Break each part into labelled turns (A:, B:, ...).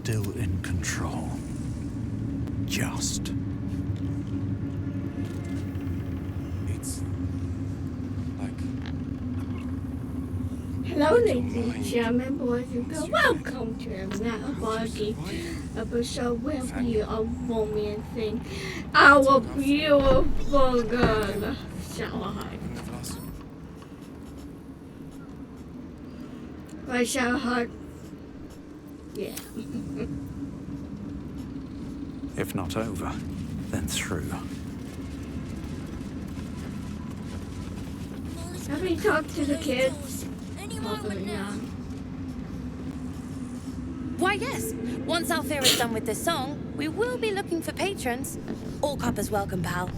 A: still in control. Just.
B: It's like...
C: Hello, ladies and gentlemen, boys and girls. Welcome to another body episode where we are romancing our beautiful girl, Shadowheart. Right, Shadowheart? Yeah.
A: If not over, then through.
C: Have we talked to the kids? Probably not.
D: Why, yes. Once Althea is done with this song, we will be looking for patrons. All coppers welcome, pal.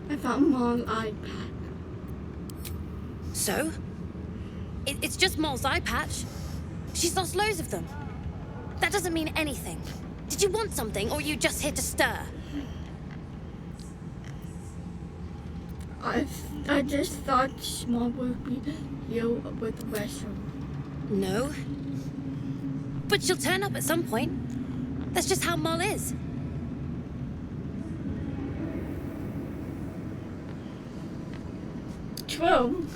C: I found Mom's iPad.
D: So? It's just Moll's eye patch. She's lost loads of them. That doesn't mean anything. Did you want something, or are you just here to stir?
C: I just thought Mom would be here with the restroom.
D: No. But she'll turn up at some point. That's just how Moll is.
C: True.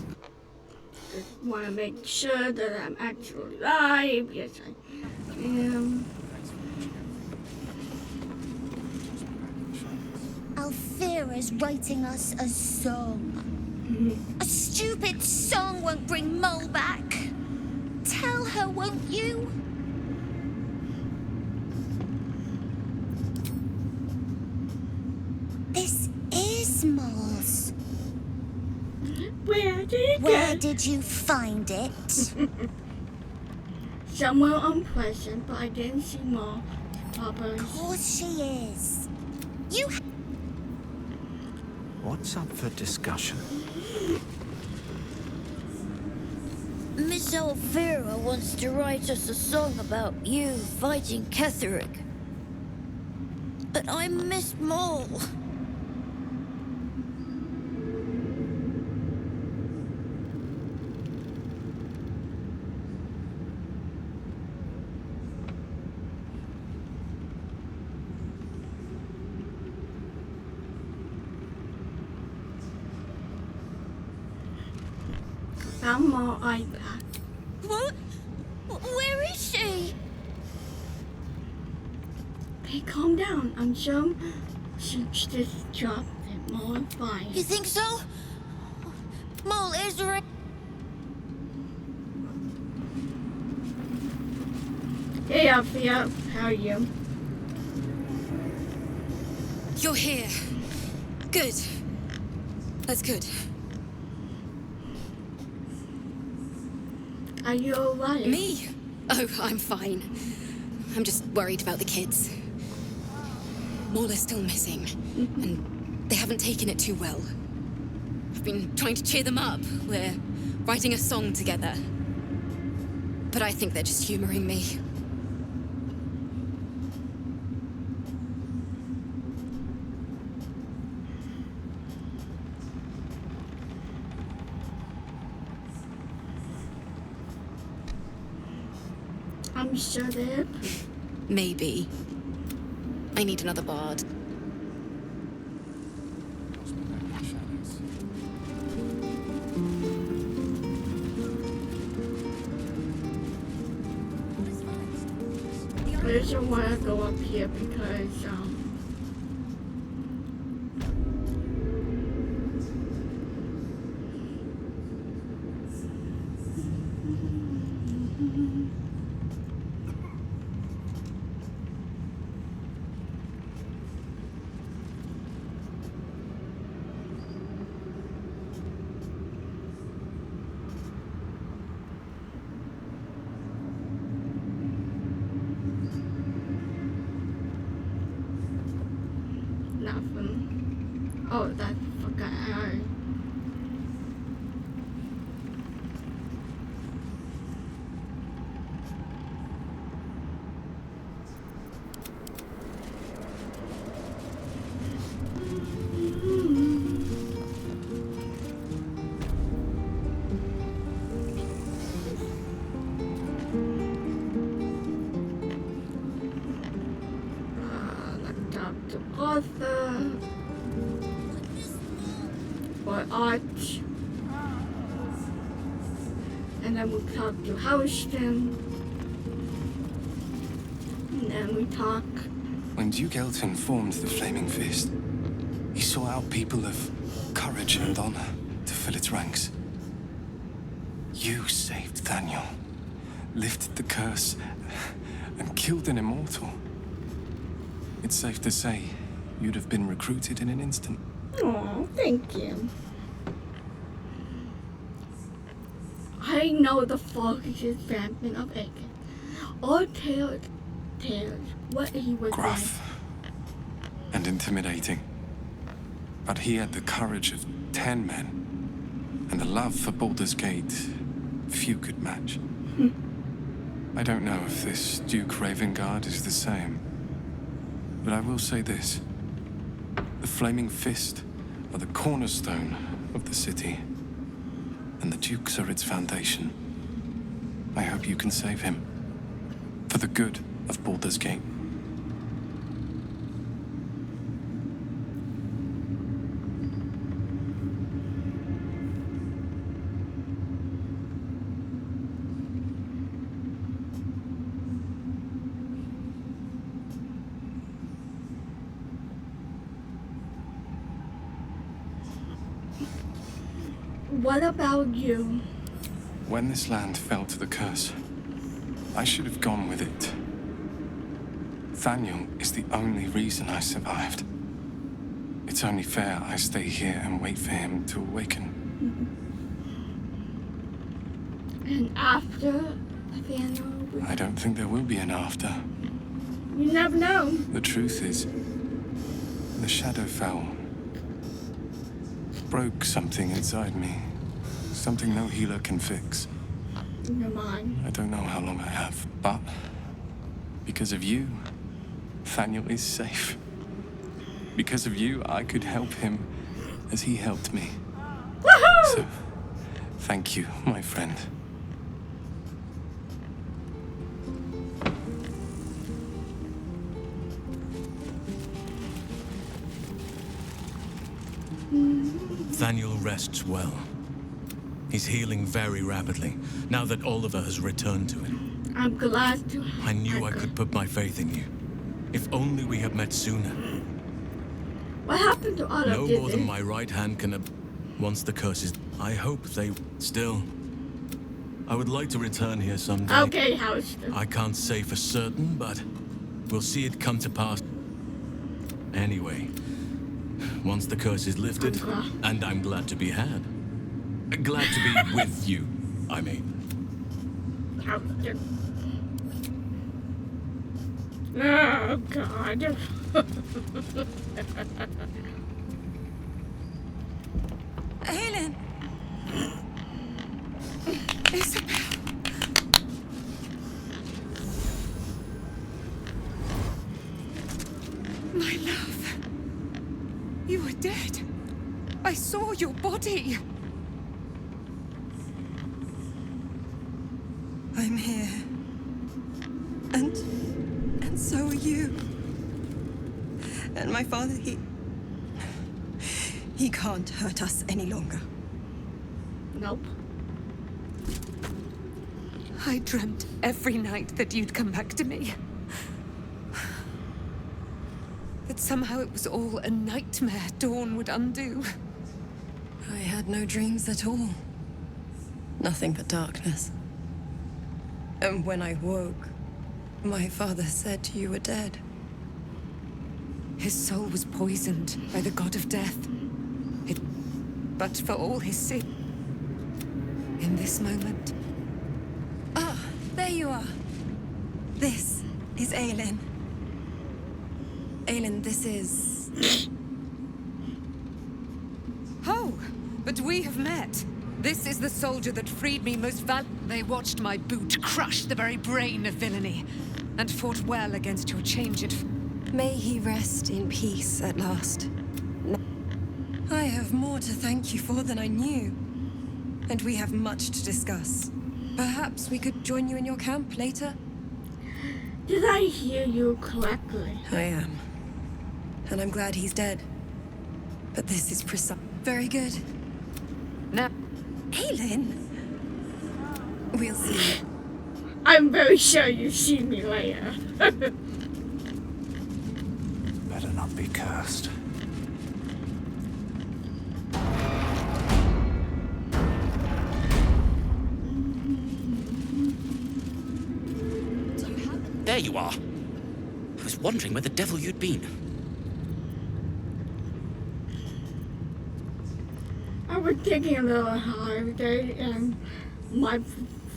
C: Just want to make sure that I'm actually live. Yes, I am.
E: Althea's writing us a song. A stupid song won't bring Moll back. Tell her, won't you? This is Moll's. Where did you find it?
C: Somewhere unpleasant, but I didn't see Mom. Papa.
E: Of course she is. You.
A: What's up for discussion?
F: Miss Althea wants to write us a song about you fighting Ketherick. But I miss Moll.
C: Found Mom's iPad.
F: What? Where is she?
C: Hey, calm down. I'm sure she just dropped it. Mom, fine.
F: You think so? Moll is right.
C: Hey, Althea. How are you?
D: You're here. Good. That's good.
C: Are you alright?
D: Me? Oh, I'm fine. I'm just worried about the kids. Moll is still missing, and they haven't taken it too well. I've been trying to cheer them up. We're writing a song together. But I think they're just humoring me.
C: I'm sure that.
D: Maybe. I need another bard.
C: I just want to go up here because, nothing. Oh, that forgot. for Arch. And then we talk to Houston. And then we talk.
B: When Duke Elton formed the Flaming Fist, he sought out people of courage and honor to fill its ranks. You saved Daniel, lifted the curse, and killed an immortal. It's safe to say you'd have been recruited in an instant.
C: Oh, thank you. I know the focus champion of Aiken. All tales what he was
B: Gruff and intimidating. But he had the courage of 10 men, and the love for Baldur's Gate few could match. I don't know if this Duke Ravengard is the same, but I will say this. The Flaming Fist are the cornerstone of the city, and the Dukes are its foundation. I hope you can save him, for the good of Baldur's Gate.
C: What about you?
B: When this land fell to the curse, I should have gone with it. Daniel is the only reason I survived. It's only fair I stay here and wait for him to awaken.
C: And after Nathaniel,
B: I don't think there will be an after.
C: you never know.
B: The truth is, the shadow fell. Broke something inside me. Something no healer can fix.
C: In your mind.
B: I don't know how long I have, but because of you, Nathaniel is safe. Because of you, I could help him as he helped me.
C: Woohoo!
B: So, thank you, my friend.
G: Nathaniel rests well. He's healing very rapidly, now that Oliver has returned to him.
C: I'm glad to.
G: I knew I could put my faith in you. If only we had met sooner.
C: What happened to Oliver?
G: No more than my right hand can... Once the curse is... I hope they... Still... I would like to return here someday.
C: Okay, Houston.
G: I can't say for certain, but... we'll see it come to pass. Anyway... Once the curse is lifted, and I'm glad to be had. Glad to be with you, I mean.
C: Houston. Oh, God.
H: Helen! Isabel! My love. You were dead. I saw your body. I'm here. And so are you. And my father, he can't hurt us any longer.
C: Nope.
H: I dreamt every night that you'd come back to me. That somehow it was all a nightmare Dawn would undo.
I: I had no dreams at all. Nothing but darkness. And when I woke, my father said you were dead.
H: His soul was poisoned by the god of death. But for all his sin, in this moment...
I: Ah, there you are. This is Aelin. Aelin, this is...
H: Oh, but we have met. This is the soldier that freed me most They watched my boot crush the very brain of villainy, and fought well against your changed...
I: May he rest in peace at last. I have more to thank you for than I knew. And we have much to discuss. Perhaps we could join you in your camp later?
C: Did I hear you correctly?
I: I am. And I'm glad he's dead. But this is precise. Very good.
H: Now,
I: Aelin! We'll see.
C: I'm very sure you see me later.
A: Better not be cursed.
J: There you are. I was wondering where the devil you'd been.
C: I was taking a little holiday and my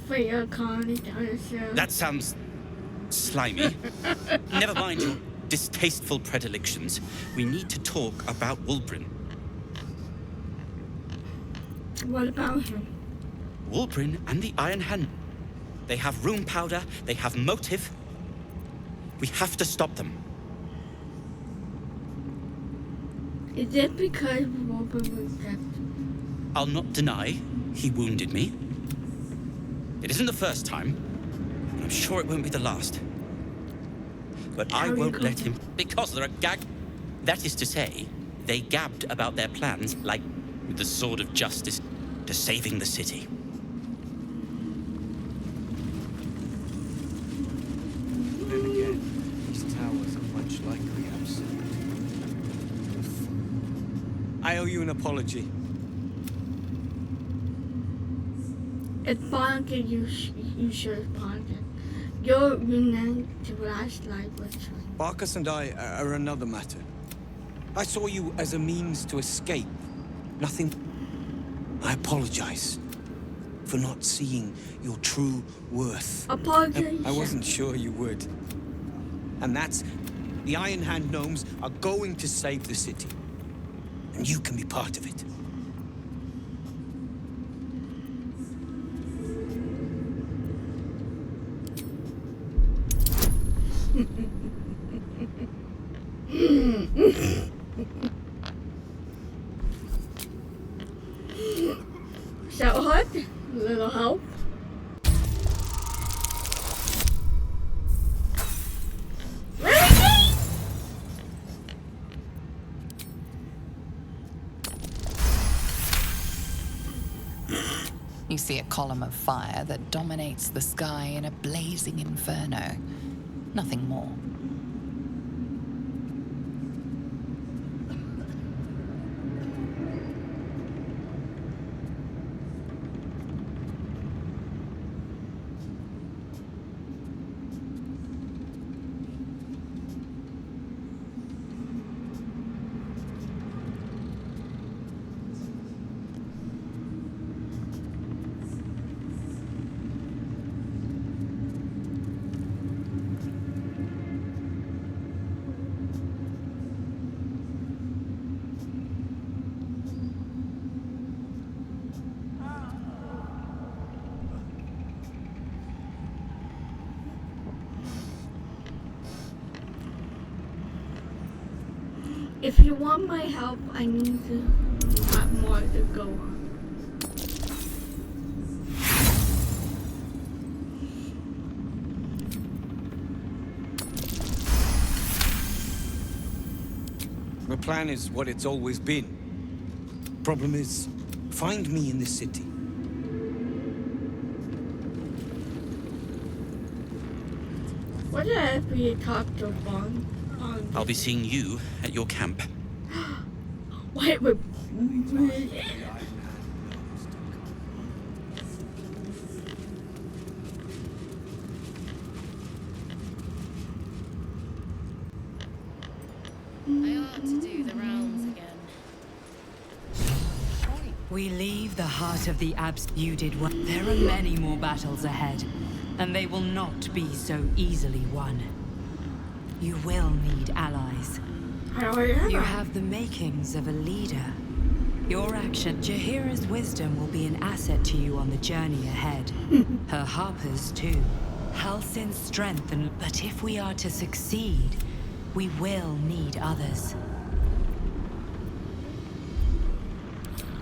C: favorite comedy dinosaur.
J: That sounds slimy. Never mind your distasteful predilections. We need to talk about Wulbren.
C: What about him?
J: Wulbren and the Iron Hand. They have rune powder, they have motive. We have to stop them.
C: Is it because Robert was kept?
J: I'll not deny he wounded me. It isn't the first time, and I'm sure it won't be the last. But I won't let him, because they're a gag. That is to say, they gabbed about their plans, like with the sword of justice, to saving the city.
K: Then again, these towers are much like the absolute. I owe you an apology.
C: It's Barker you should Barker. Your renowned to last life was true.
K: Barkas and I are another matter. I saw you as a means to escape. Nothing. I apologize for not seeing your true worth.
C: Apologize.
K: I wasn't sure you would. And that's... The Iron Hand gnomes are going to save the city. And you can be part of it.
C: Shadowheart, little help.
L: You see a column of fire that dominates the sky in a blazing inferno. Nothing more.
C: If you want my help, I need to have more to go on.
K: The plan is what it's always been. Problem is, find me in this city.
C: What if we talk to Bond?
J: I'll be seeing you at your camp.
C: Wait, wait.
D: I ought to do the rounds again.
M: We leave the heart of the abs. You did well. There are many more battles ahead, and they will not be so easily won. You will need allies. You have the makings of a leader. Your action, Jaheira's wisdom will be an asset to you on the journey ahead. Her harpers too. Halsin's strength, but if we are to succeed, we will need others.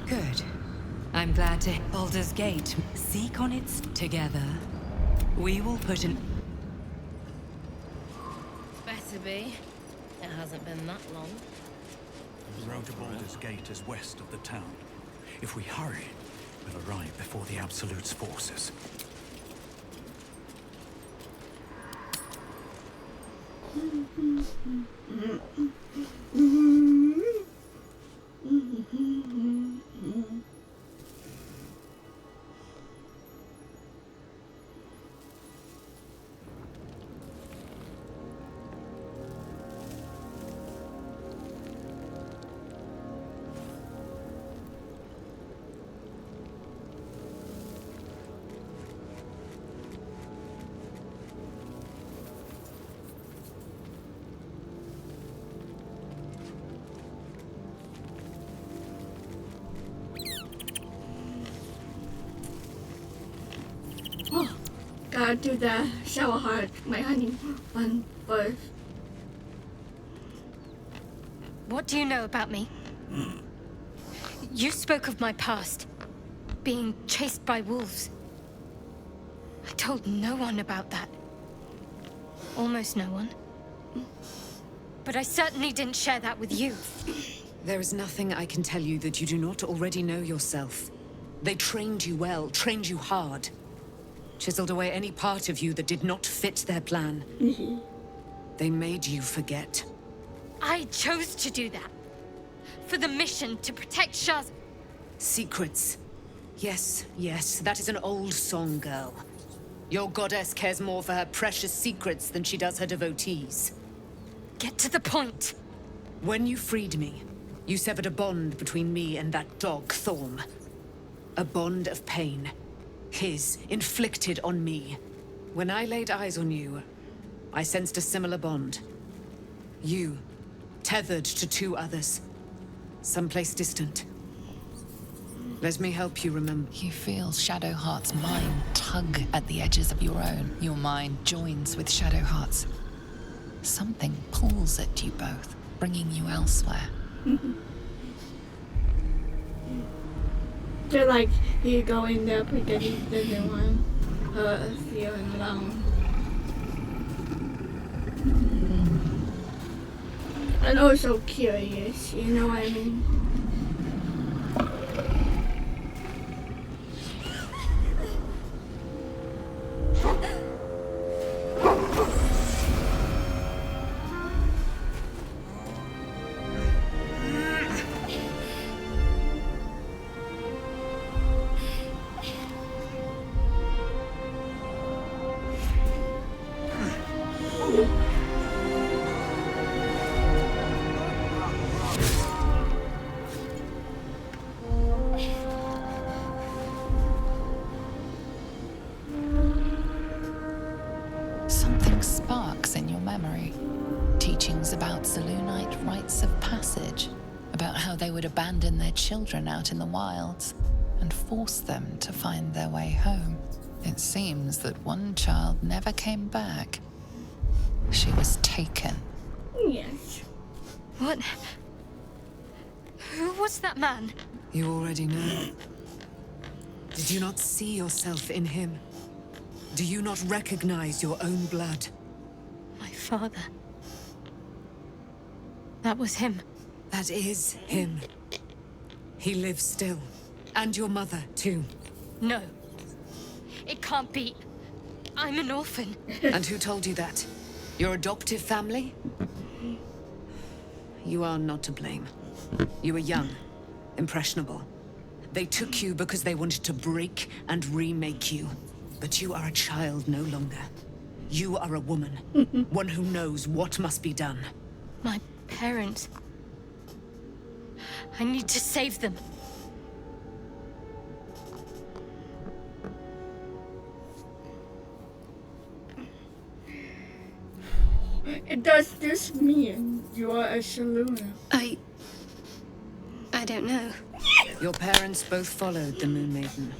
M: Good. I'm glad to. Baldur's Gate. Seek on its together. We will put an.
D: Better be. It hasn't been that long.
A: The road to Baldur's Gate is west of the town. If we hurry, we'll arrive before the Absolute's forces.
C: Gotta do the shadowheart, my honey one first.
N: What do you know about me? You spoke of my past, being chased by wolves. I told no one about that. Almost no one. But I certainly didn't share that with you.
H: There is nothing I can tell you that you do not already know yourself. They trained you well, trained you hard. Chiseled away any part of you that did not fit their plan. They made you forget.
N: I chose to do that. For the mission to protect Shaz.
H: Secrets. Yes, yes, that is an old song, girl. Your goddess cares more for her precious secrets than she does her devotees.
N: Get to the point.
H: When you freed me, you severed a bond between me and that dog, Thorm. A bond of pain. His, inflicted on me. When I laid eyes on you, I sensed a similar bond. You, tethered to two others. Someplace distant. Let me help you remember.
L: You feel Shadowheart's mind tug at the edges of your own. Your mind joins with Shadowheart's. Something pulls at you both, bringing you elsewhere.
C: They're like, you go in there pretending he doesn't want her feeling alone. And also curious, you know what I mean?
L: Something sparks in your memory. Teachings about Zelunite rites of passage, about how they would abandon their children out in the wilds and force them to find their way home. It seems that one child never came back. She was taken.
C: Yes.
N: What? Who was that man?
H: You already know. Did you not see yourself in him? Do you not recognize your own blood?
N: My father. That was him.
H: That is him. He lives still. And your mother, too.
N: No. It can't be. I'm an orphan.
H: And who told you that? Your adoptive family? You are not to blame. You were young, impressionable. They took you because they wanted to break and remake you. But you are a child no longer. You are a woman. One who knows what must be done.
N: My parents. I need to save them.
C: Does this mean you are a Shaluna?
N: I don't know.
H: Your parents both followed the Moon Maiden.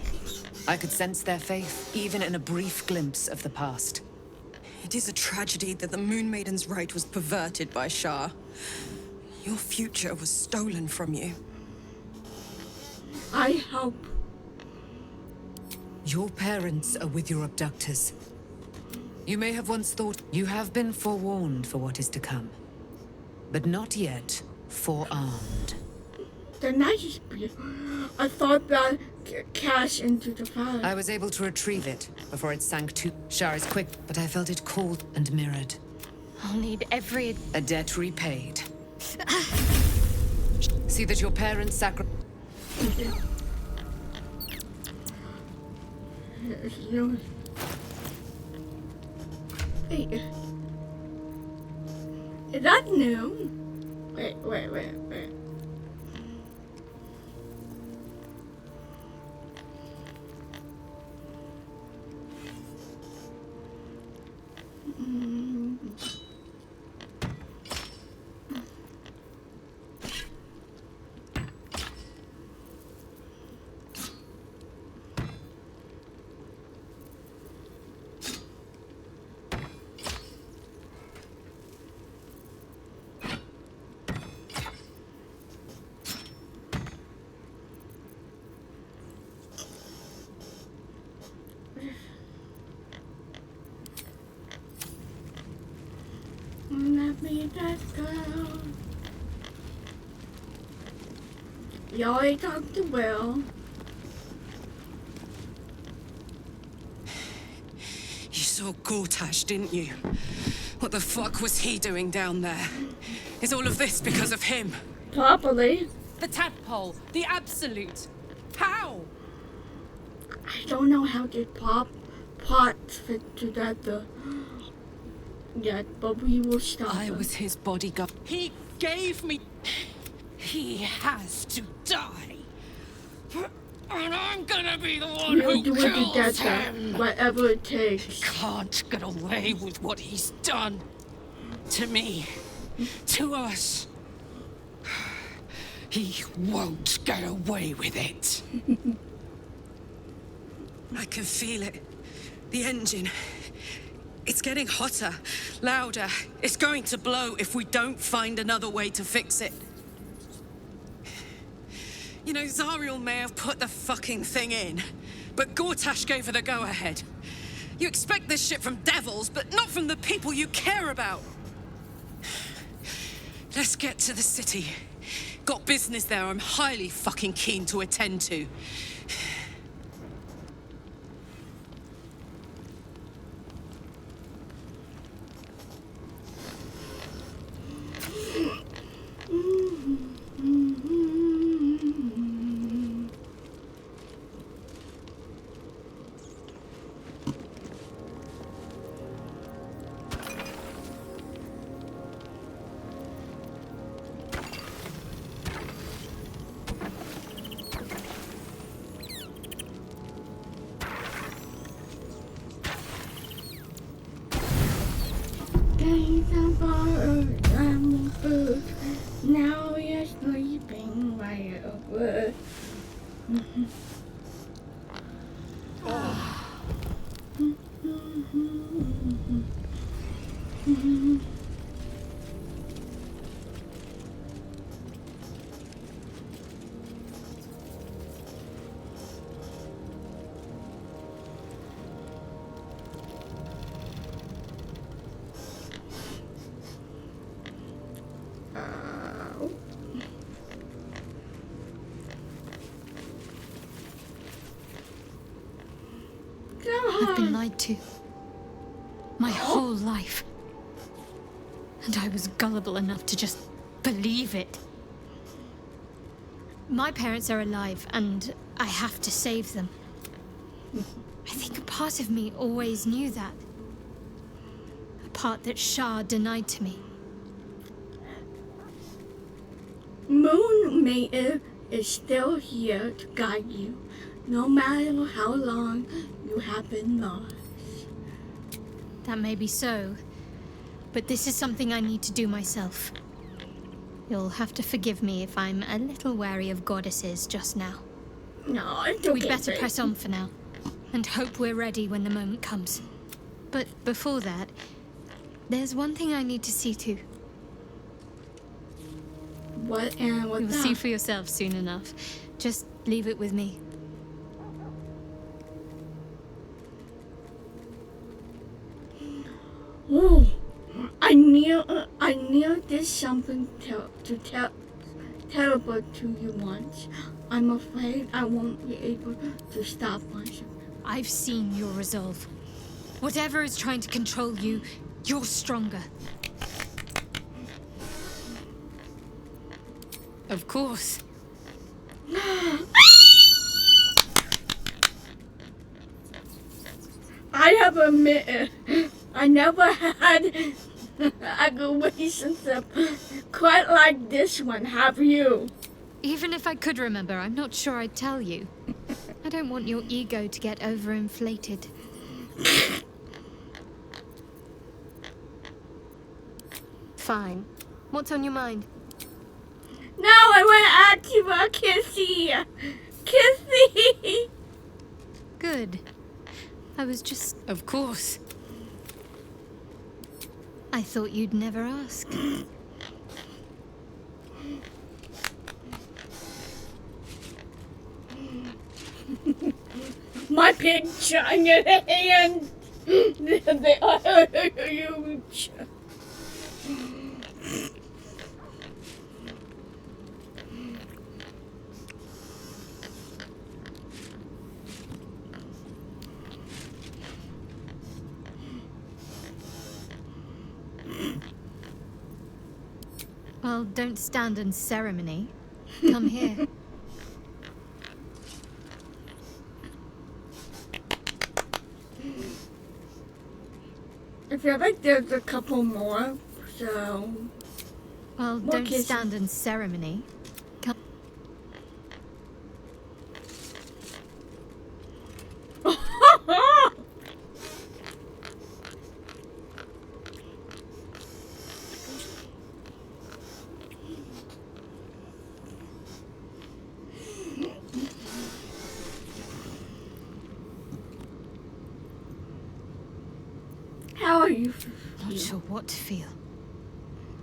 H: I could sense their faith, even in a brief glimpse of the past.
I: It is a tragedy that the Moon Maiden's right was perverted by Shah. Your future was stolen from you.
C: I hope.
H: Your parents are with your abductors. You may have once thought you have been forewarned for what is to come, but not yet forearmed.
C: the nicest beer. I thought that cast into the fire.
H: I was able to retrieve it before it sank too. Shar is quick, but I felt it cold and mirrored.
N: I'll need every...
H: A debt repaid. See that your parents sacrificed.
C: Wait. Is that new? Wait. Let me just go. You already talked to Will.
I: You saw Gortash, didn't you? What the fuck was he doing down there? Is all of this because of him?
C: Probably.
M: The tadpole, the absolute. How?
C: I don't know how the pots fit together yet, but we will stop.
I: I was his bodyguard.
M: He gave me... He has to die. And I'm gonna be the one
C: We'll do
M: who
C: it
M: kills
C: together,
M: him.
C: whatever it takes.
M: Can't get away with what he's done. To me. To us. He won't get away with it.
I: I can feel it. The engine. It's getting hotter, louder. It's going to blow if we don't find another way to fix it. You know, Zariel may have put the fucking thing in, but Gortash gave her the go-ahead. You expect this shit from devils, but not from the people you care about. Let's get to the city. Got business there I'm highly fucking keen to attend to.
C: Now you're sleeping right over.
N: I've been lied to. My whole life. And I was gullible enough to just believe it. My parents are alive, and I have to save them. I think a part of me always knew that. A part that Shah denied to me.
C: Moonmaker is still here to guide you, no matter how long you have been lost.
N: That may be so, but this is something I need to do myself. You'll have to forgive me if I'm a little wary of goddesses just now.
C: No, it's okay.
N: We'd better
C: babe.
N: press on for now, and hope we're ready when the moment comes. But before that, there's one thing I need to see to.
C: What and what?
N: You'll see for yourself soon enough. Just leave it with me.
C: Oh, I knew there's something to teleport to you once. I'm afraid I won't be able to stop myself.
N: I've seen your resolve. Whatever is trying to control you, you're stronger. Of course.
C: I have admitted, I never had a good relationship quite like this one, have you?
N: Even if I could remember, I'm not sure I'd tell you. I don't want your ego to get overinflated. Fine. What's on your mind?
C: No, I want to ask you about Kissy. Kissy!
N: Good. I was just... Of course. I thought you'd never ask.
C: My big giant hand. They are huge.
N: Well, don't stand in ceremony. Come here.
C: I feel like there's a couple more, so...
N: Well,
C: More
N: don't
C: kisses.
N: stand in ceremony. Come.
C: How are you?
N: Not sure what to feel.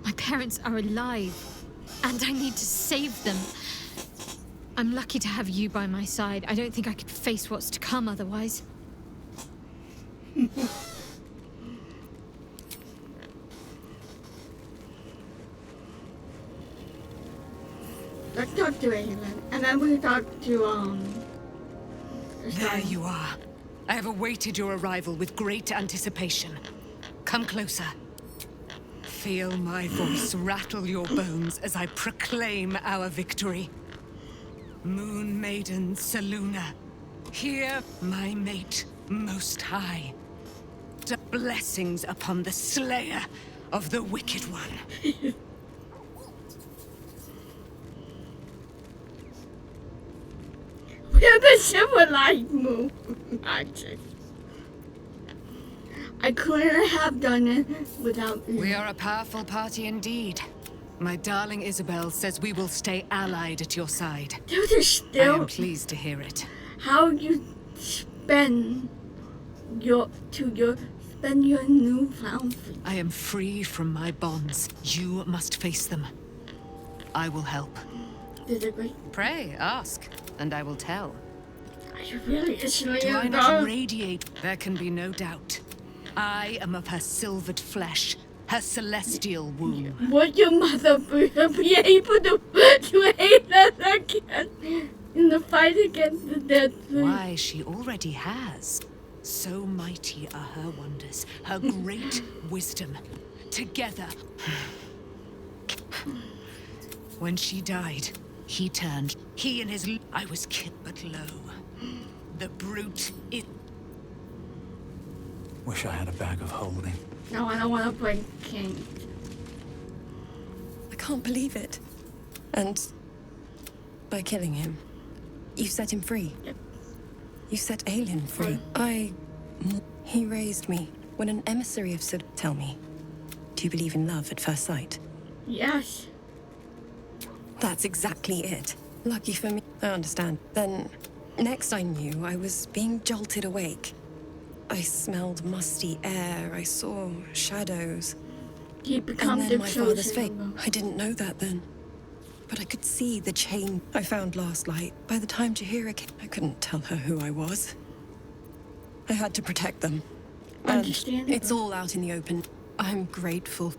N: My parents are alive, and I need to save them. I'm lucky to have you by my side. I don't think I could face what's to come otherwise.
C: Let's talk to Aelin, and then we talk to,
H: There you are. I have awaited your arrival with great anticipation. Come closer. Feel my voice rattle your bones as I proclaim our victory. Moon Maiden Selûne, hear my mate most high. Blessings upon the slayer of the wicked one.
C: We're the civilized move. I couldn't have done it without you.
H: We are a powerful party indeed. My darling Isabel says we will stay allied at your side.
C: Dude is still...
H: I am pleased to hear it.
C: How you spend your newfound freedom.
H: I am free from my bonds. You must face them. I will help.
C: Disagree?
H: Pray, ask, and I will tell.
C: Are you really Israeli?
H: Do I not radiate? There can be no doubt. I am of her silvered flesh, her celestial womb.
C: Would your mother be able to hate us again in the fight against the dead thing?
H: Why, she already has. So mighty are her wonders, her great wisdom. Together. When she died, he turned. He and his... I was killed, but lo. The brute is...
A: Wish I had a bag of holding.
C: No, I don't want to play King.
I: I can't believe it. And by killing him, you set him free.
C: Yep.
I: You set Aelin free. He raised me when an emissary of Sud... Tell me, do you believe in love at first sight?
C: Yes.
I: That's exactly it. Lucky for me. I understand. Then, next I knew, I was being jolted awake. I smelled musty air, I saw shadows.
C: He becomes
I: and then
C: the
I: my father's
C: chosen
I: fate. I didn't know that then. But I could see the chain I found last light. By the time Jahira came, I couldn't tell her who I was. I had to protect them. And
C: Understandable.
I: it's all out in the open. I'm grateful.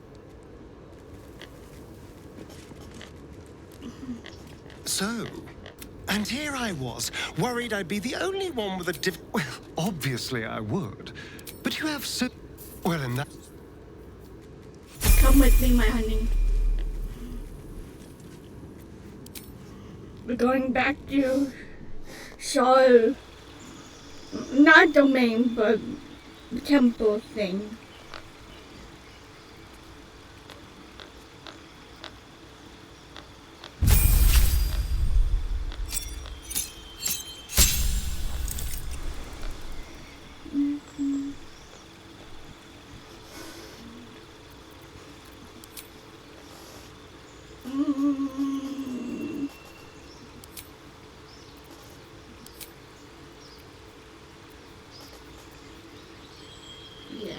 O: So, and here I was, worried I'd be the only one with a well, obviously I would. But you have so... Well, in that...
C: Come with me, my honey. We're going back to Shaw. Not domain, but the temple thing. Yeah.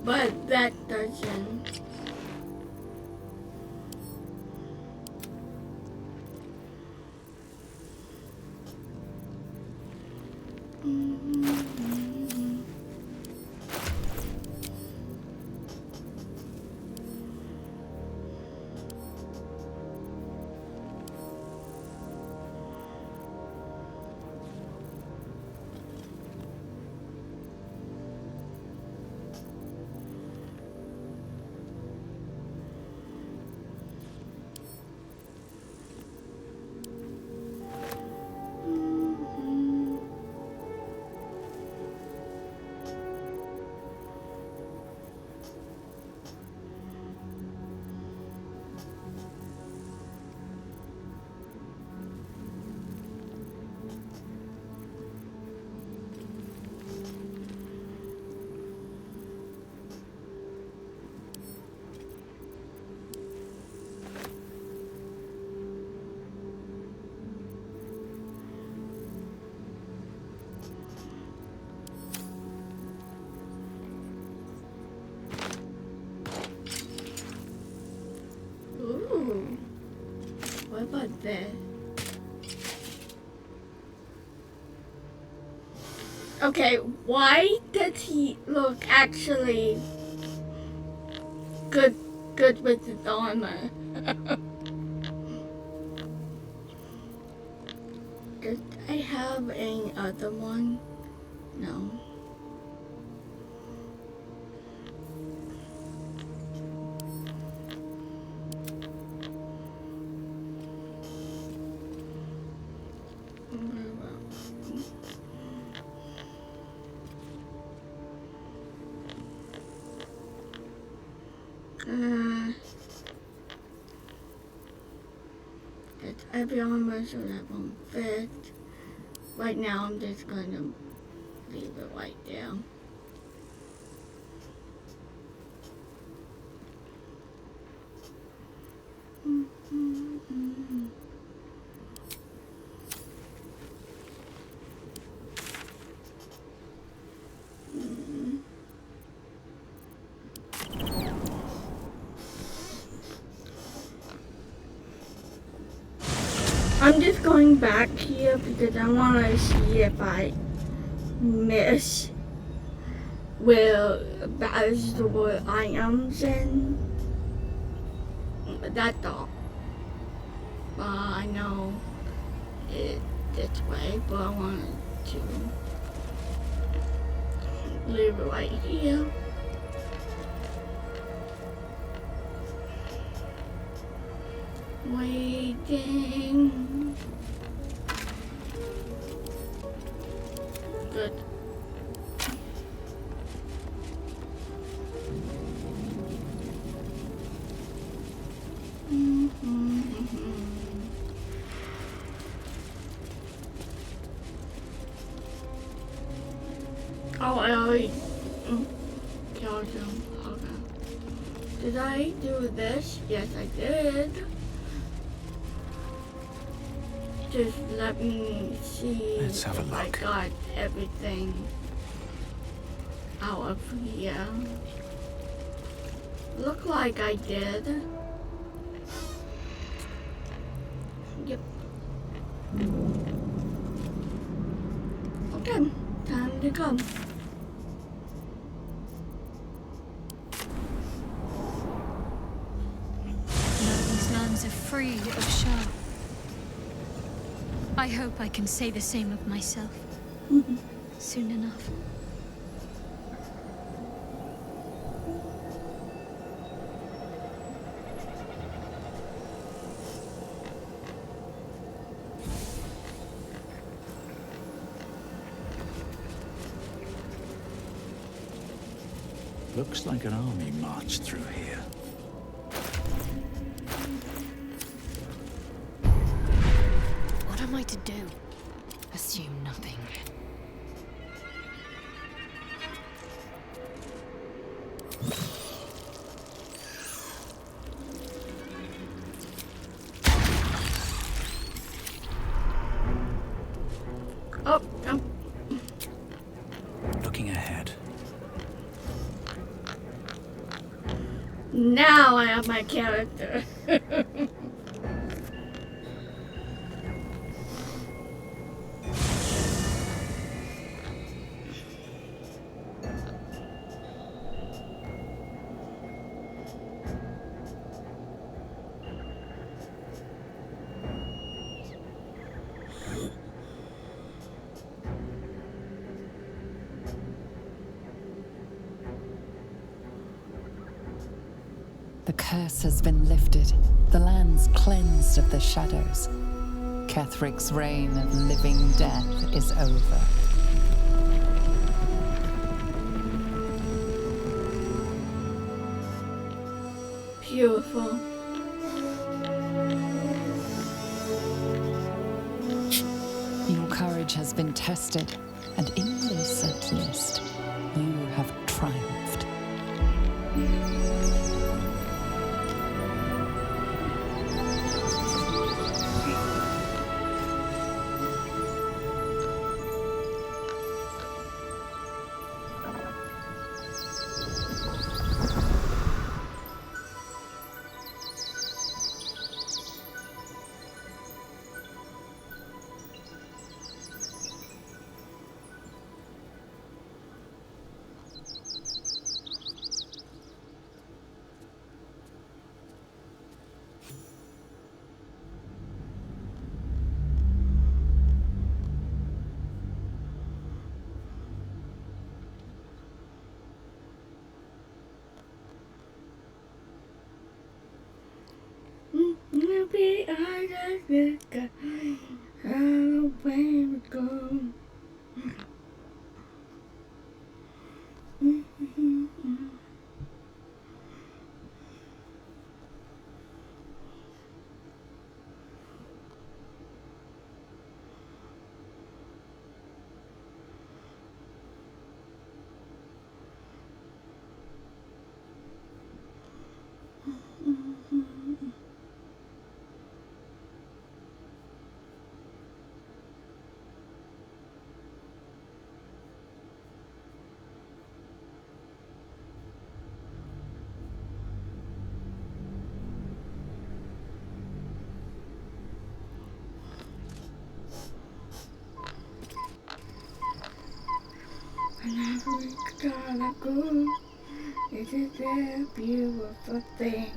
C: But that doesn't. Ooh. What about this? Okay, why does he look actually good with his armor? Did I have any other one? No. It's every armor so that won't fit. Right now I'm just gonna leave it right there. I'm just going back here because I want to see if I miss where Baldur items in. That's all. I know it this way, but I wanted to leave it right here. Waiting. Good. Oh, I already killed him. Okay. Did I do this? Yes, I did. Just let me see.
A: Let's have a
C: if
A: look.
C: I got everything out of here. Look like I did. Yep. Okay, time to go.
N: Now these lands are free of Shah. I hope I can say the same of myself. Soon enough.
A: Looks like an army marched through here.
N: What am I to do? Assume nothing.
C: Oh,
A: Looking ahead.
C: now I have my character.
L: The curse has been lifted, the lands cleansed of the shadows. Kethric's reign of living death is over.
C: Beautiful.
L: Your courage has been tested, and in this at least, you have triumphed.
C: Maybe I just look at how way we go. gonna go. It is a beautiful thing.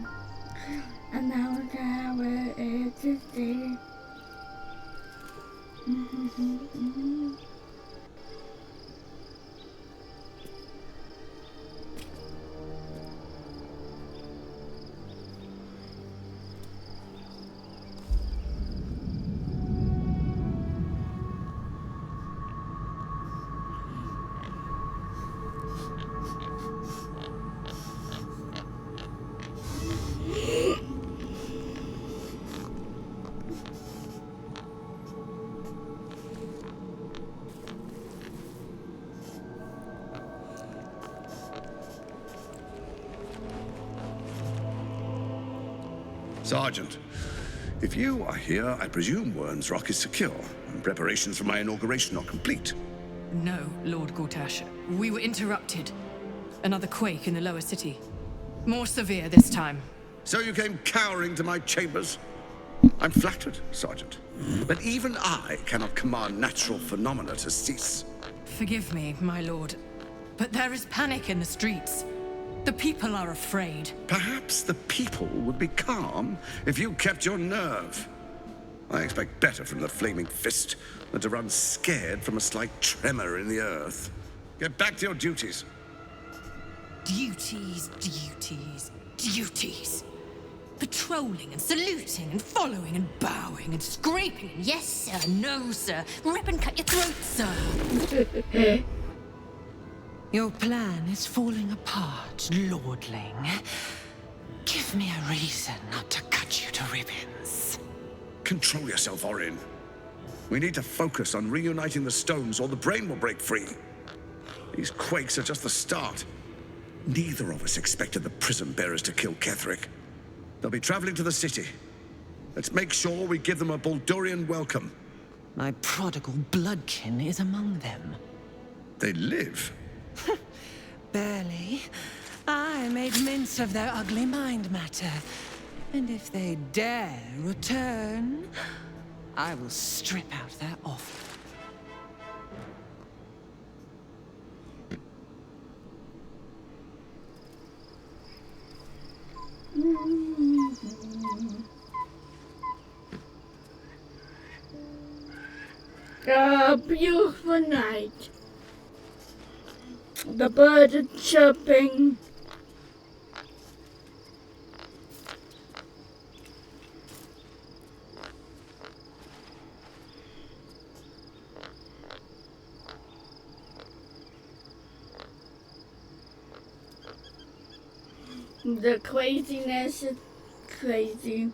C: And now it's where it is there.
P: Sergeant, if you are here, I presume Wern's Rock is secure, and preparations for my inauguration are complete.
Q: No, Lord Gortash. We were interrupted. Another quake in the lower city. More severe this time.
P: So you came cowering to my chambers? I'm flattered, Sergeant. But even I cannot command natural phenomena to cease.
Q: Forgive me, my lord, but there is panic in the streets. The people are afraid.
P: Perhaps the people would be calm if you kept your nerve. I expect better from the flaming fist than to run scared from a slight tremor in the earth. Get back to your duties.
Q: Duties, duties, duties. Patrolling and saluting and following and bowing and scraping. Yes, sir. No, sir. Rip and cut your throat, sir. Your plan is falling apart, lordling. Give me a reason not to cut you to ribbons.
P: Control yourself, Orin. We need to focus on reuniting the stones or the brain will break free. These quakes are just the start. Neither of us expected the prison bearers to kill Ketheric. They'll be traveling to the city. Let's make sure we give them a Baldurian welcome.
Q: My prodigal bloodkin is among them.
P: They live?
Q: Barely. I made mince of their ugly mind matter. And if they dare return, I will strip out their offer.
C: A beautiful night. The birds are chirping. The craziness is crazy.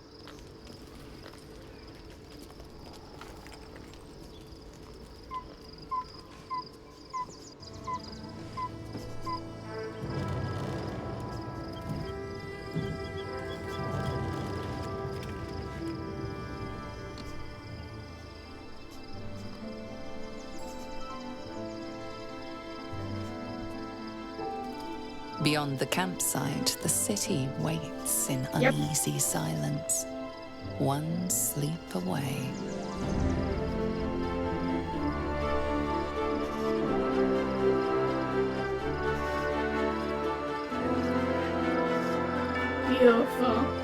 L: Beyond the campsite, the city waits in uneasy silence. One sleep away.
C: Beautiful.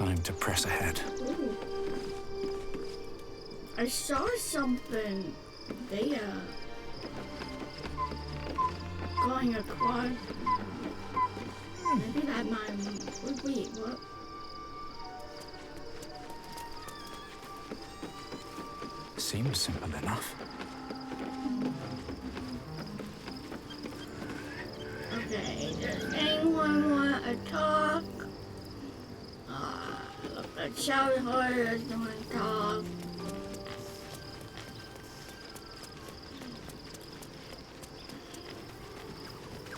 A: Time to press ahead.
C: Ooh. I saw something there. Going across. Maybe that might. Wait, what?
A: Seems simple enough.
C: Okay, does anyone want to talk? Look at shadowheart is going to talk.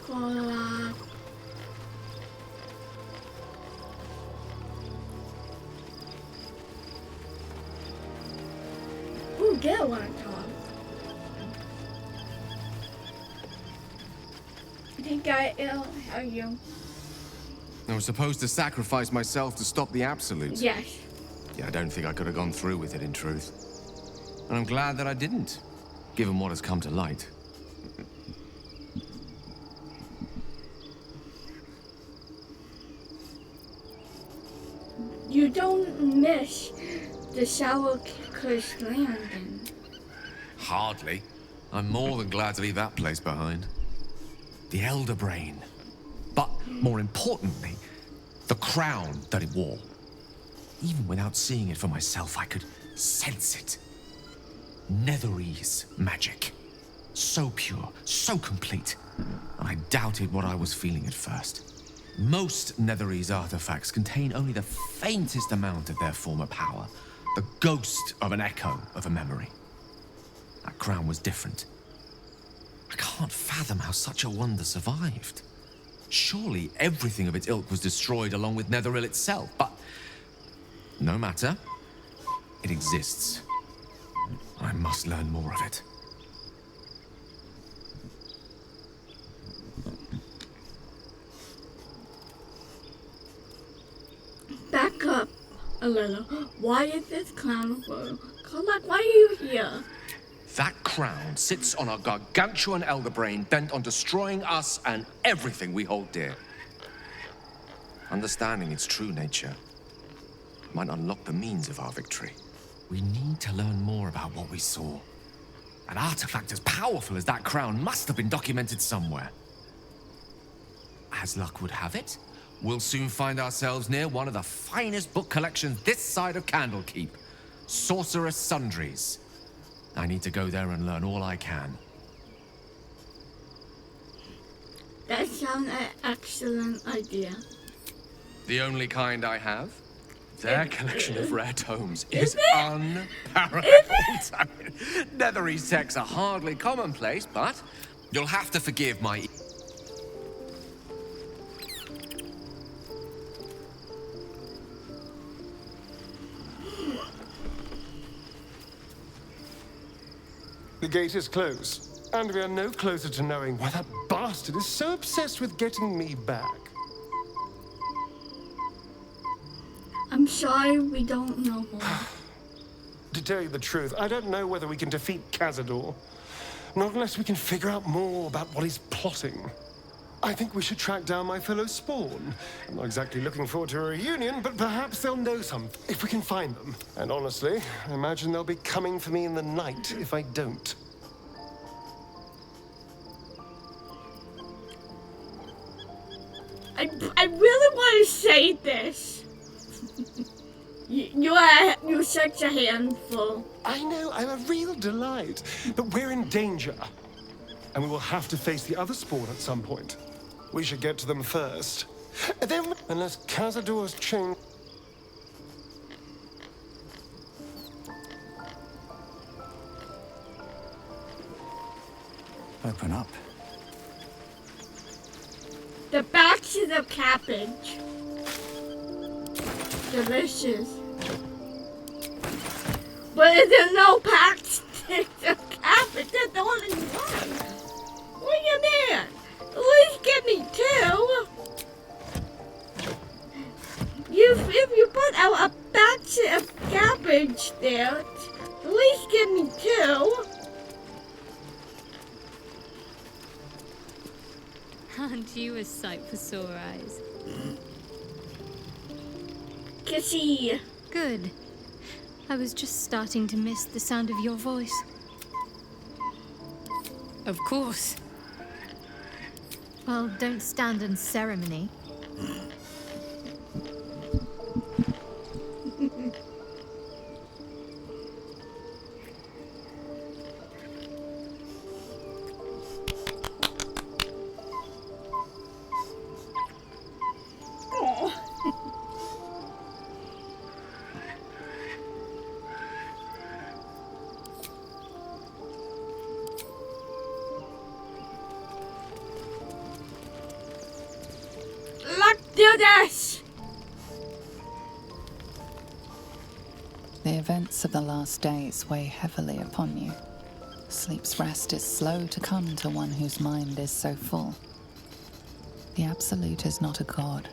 C: Call. Who did want to talk? I think how are you?
R: I was supposed to sacrifice myself to stop the Absolute.
C: Yes.
R: Yeah, I don't think I could have gone through with it, in truth. And I'm glad that I didn't, given what has come to light.
C: You don't miss the Sour Curse Landing.
R: Hardly. I'm more than glad to leave that place behind. The Elder Brain. But, more importantly, the crown that it wore. Even without seeing it for myself, I could sense it. Netherese magic. So pure, so complete. And I doubted what I was feeling at first. Most Netherese artifacts contain only the faintest amount of their former power. The ghost of an echo of a memory. That crown was different. I can't fathom how such a wonder survived. Surely everything of its ilk was destroyed along with Netheril itself, but no matter. It exists. I must learn more of it.
C: Back up a little. Why is this clown for? Like, why are you here?
R: That crown sits on a gargantuan elder brain bent on destroying us and everything we hold dear. Understanding its true nature might unlock the means of our victory. We need to learn more about what we saw. An artifact as powerful as that crown must have been documented somewhere. As luck would have it, we'll soon find ourselves near one of the finest book collections this side of Candlekeep. Sorcerous Sundries. I need to go there and learn all I can.
C: That sounds an excellent idea.
R: The only kind I have? Their collection of rare tomes is unparalleled. I mean, Netherese texts are hardly commonplace, but you'll have to forgive my...
O: The gate is closed, and we are no closer to knowing why that bastard is so obsessed with getting me back.
C: I'm sorry we don't know more.
O: To tell you the truth, I don't know whether we can defeat Cazador. Not unless we can figure out more about what he's plotting. I think we should track down my fellow Spawn. I'm not exactly looking forward to a reunion, but perhaps they'll know something if we can find them. And honestly, I imagine they'll be coming for me in the night if I don't.
C: I really want to say this. You're such a handful.
O: I know, I'm a real delight, but we're in danger. And we will have to face the other Spawn at some point. We should get to them first. And then, unless Cazador's changed...
A: Open up.
C: The batches of cabbage. Delicious. But there's no patches of cabbage. There's only one. What do you mean? At least give me two. If you put out a batch of cabbage there, at least give me two.
S: Aren't you a sight for sore eyes?
C: kissy.
N: Good. I was just starting to miss the sound of your voice. Of course. Well, don't stand in ceremony.
C: Do this!
L: The events of the last days weigh heavily upon you. Sleep's rest is slow to come to one whose mind is so full. The Absolute is not a god,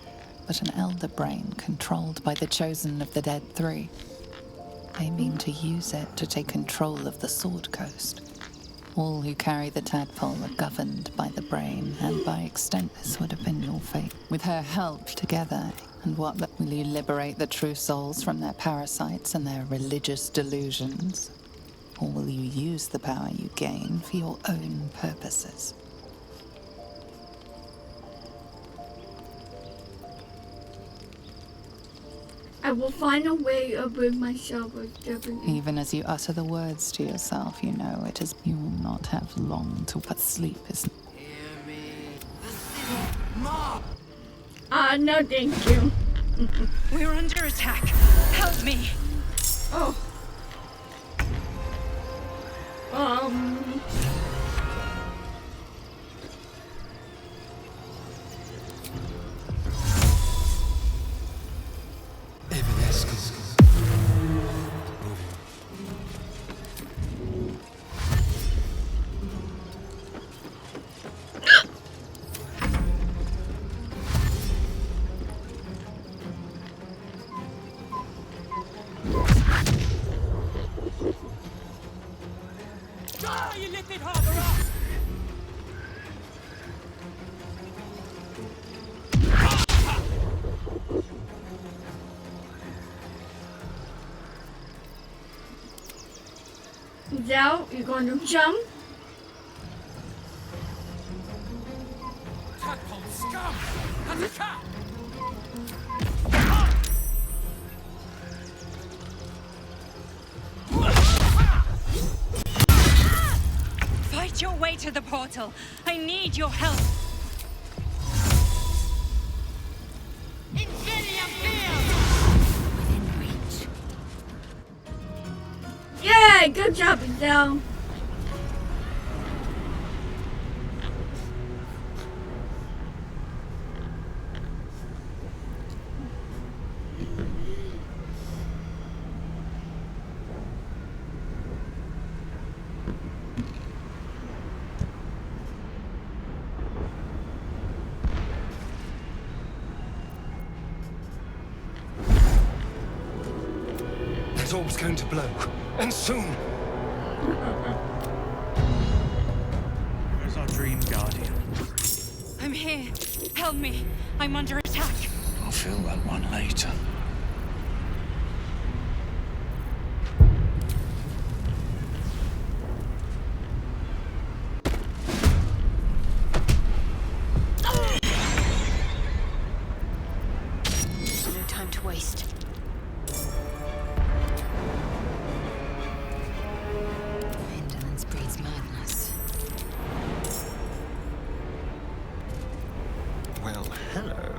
L: but an elder brain controlled by the chosen of the Dead Three. They mean to use it to take control of the Sword Coast. All who carry the tadpole are governed by the brain, and by extent this would have been your fate. With her help together, and what will you liberate the true souls from their parasites and their religious delusions? Or will you use the power you gain for your own purposes?
C: I will find a way of rid myself of everything.
L: Even as you utter the words to yourself, you know it is you will not have long to but sleep is.
C: No thank you.
M: We're under attack. Help me.
C: Oh. Now you're going to jump.
B: Tadpole scum! That's a cat!
M: Fight your way to the portal. I need your help.
C: Yay! Good job, Adele.
O: That orb's going to blow. And soon.
A: Where's our dream guardian?
M: I'm here. Help me. I'm under attack.
A: I'll feel that one later.
N: No time to waste.
D: Indolence breeds madness.
O: Well, hello.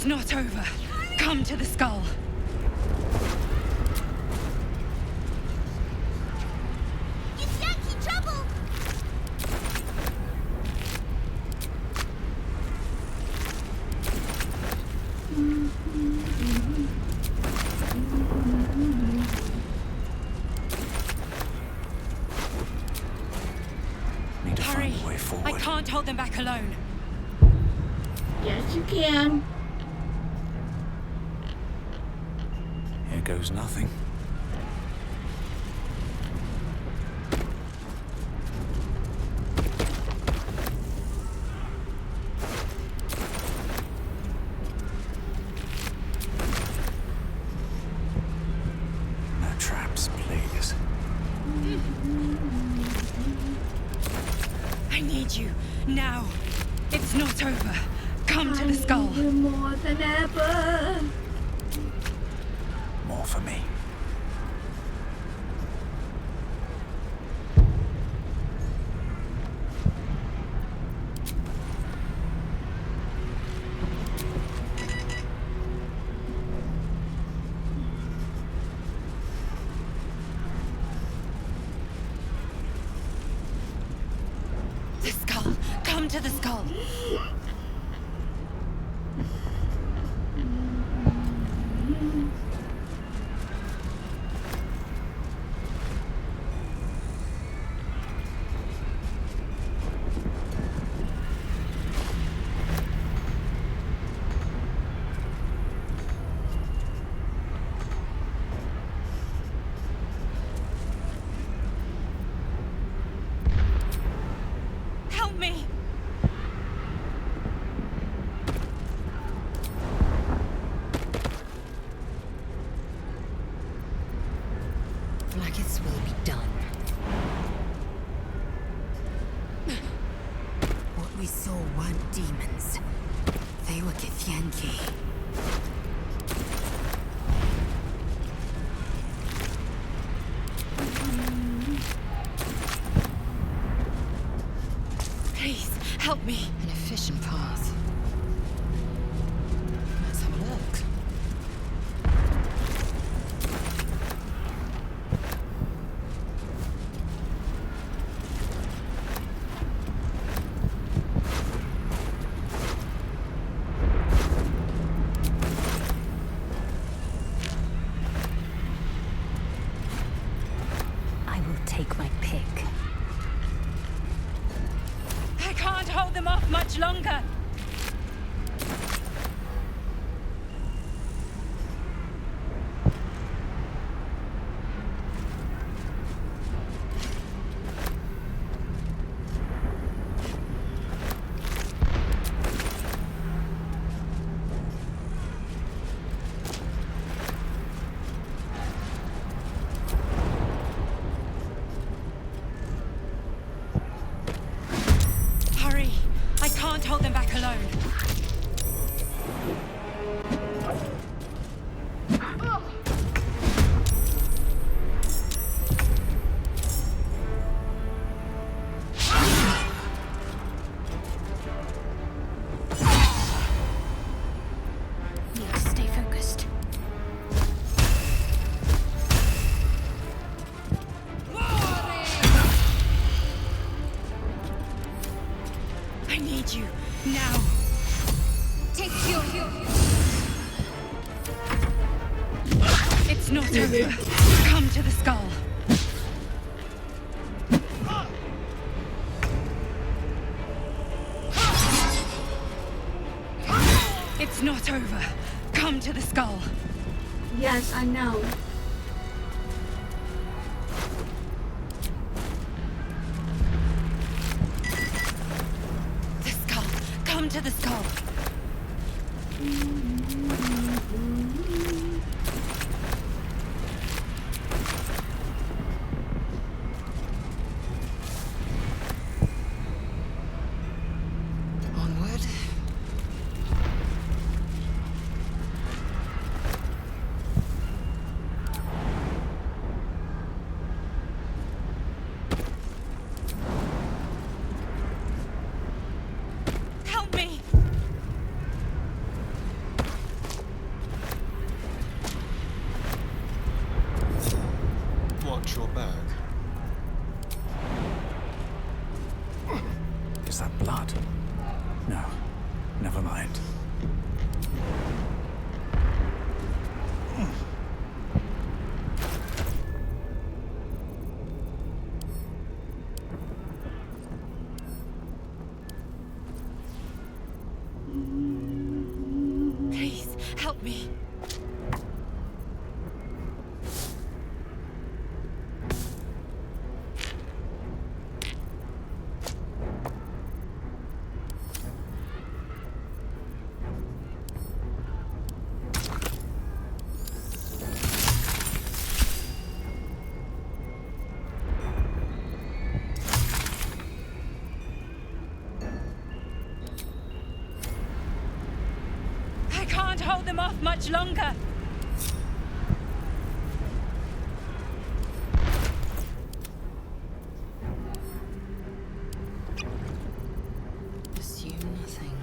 M: It's not over. Come to the skull.
E: It's Yankee trouble!
A: Need to
M: Hurry!
A: find a way forward.
M: I can't hold them back alone.
C: Yes, you can.
A: Here goes nothing. No traps, please.
M: I need you now. It's not over. Come to the skull.
C: More than ever.
A: More for me.
M: The skull. Come to the skull. Help me.
D: Blackets will be done. What we saw weren't demons. They were Githyanki.
M: Please, help me.
D: An efficient path. Let's have a look.
N: I will take my pick.
M: I can't hold them off much longer. Hurry! I can't hold them back alone.
N: Need to stay focused.
M: I need you now.
E: Take your...
M: It's not over. Come to the skull. It's not over. Come to the skull.
C: Yes, I know.
M: The skull. Come to the skull.
D: Onward.
M: Help me.
A: Is that blood? No, never mind.
M: Please, help me. I can't hold them off much longer.
L: Assume nothing.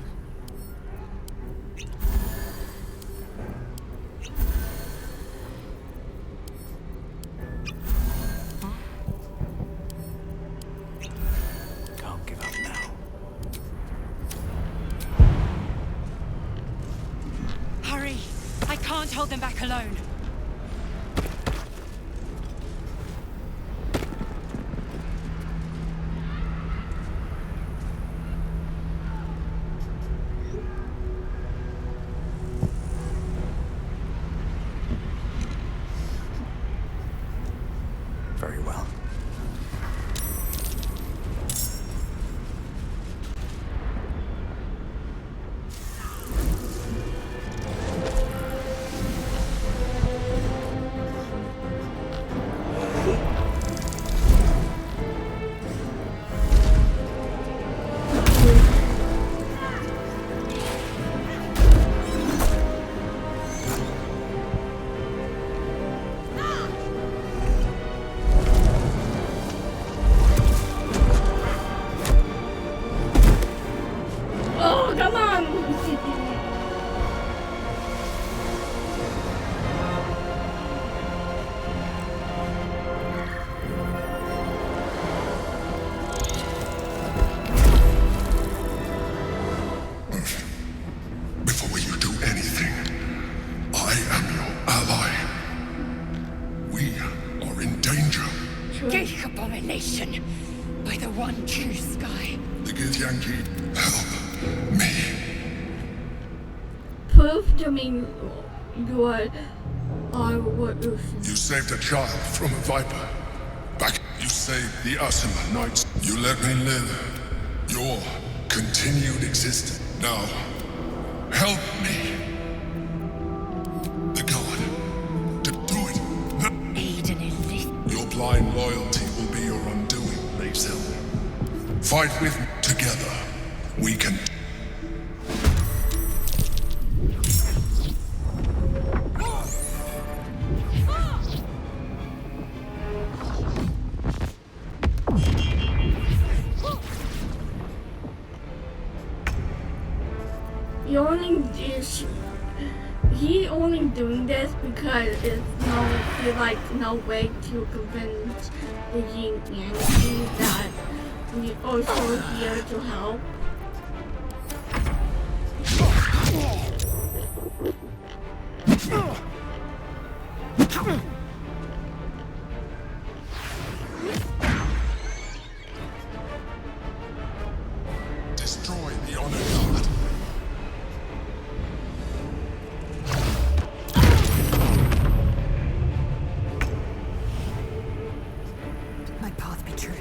A: Can't give up now.
M: Hurry! I can't hold them back alone.
A: Very well.
C: Oh, come on!
S: Before you do anything, I am your ally. We are in danger.
M: Geek abomination! By the one true sky.
S: The Githyanki, help me.
C: Prove to me you are what you
S: You saved a child from a viper. Back, you saved the Asima Knights. You let me live. Your continued existence. Now, help me. The god. Do it.
M: Aiden is this.
S: Your blind loyalty will be your undoing, Mazel. Fight with me. Together, we can.
C: He only doing this because there's no way to convince the Yin Yang that we also here to help.
S: Destroy the honor guard.
M: My path be true.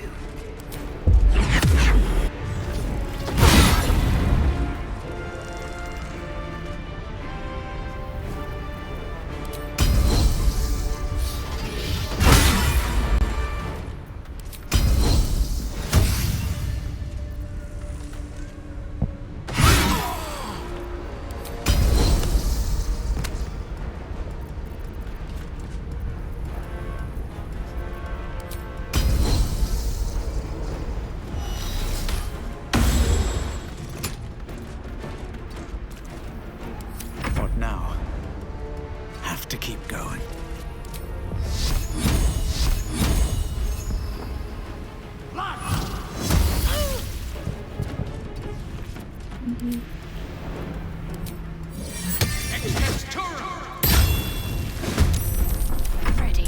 N: Ready.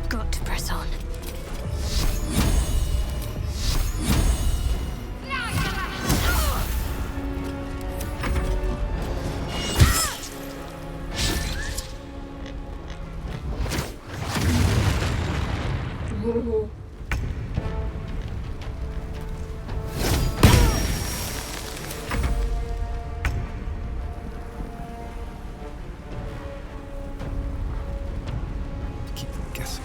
N: Got to press on.
C: Oh.
B: Keep them guessing.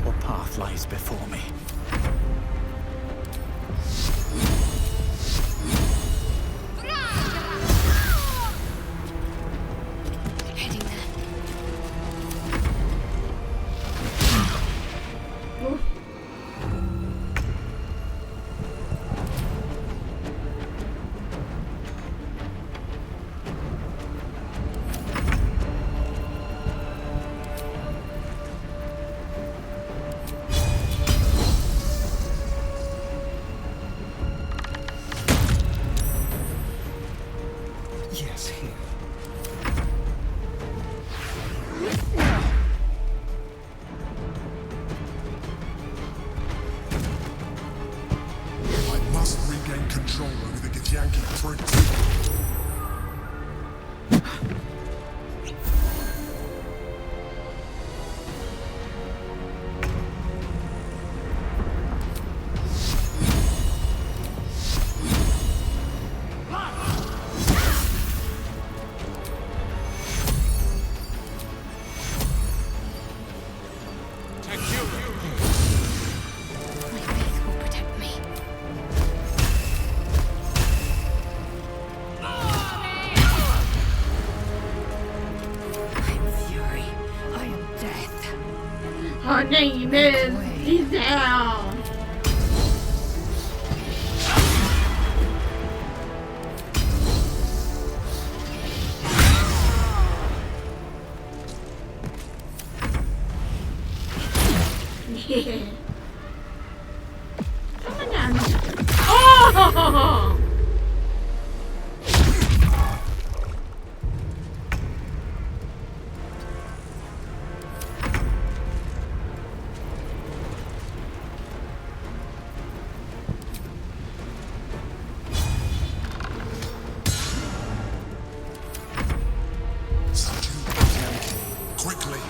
A: What path lies before me?
N: Heading there.
B: Yes, here.
S: I must regain control over the Githyanki pricks.
N: My faith will protect me.
Q: I am fury. I am death.
C: Her name is Giselle. Yeah. Come on down. Oh!
S: Subdue Githyanki. Quickly.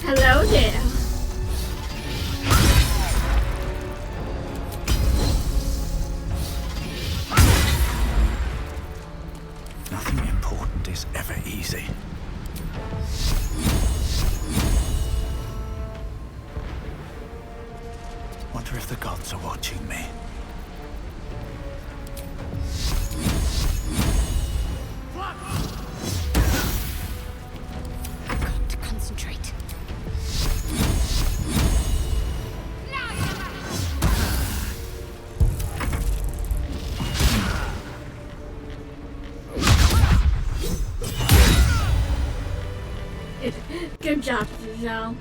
C: Hello there.
A: Nothing important is ever easy. Wonder if the gods are watching me.
N: Got to concentrate.
C: Good job, Giselle.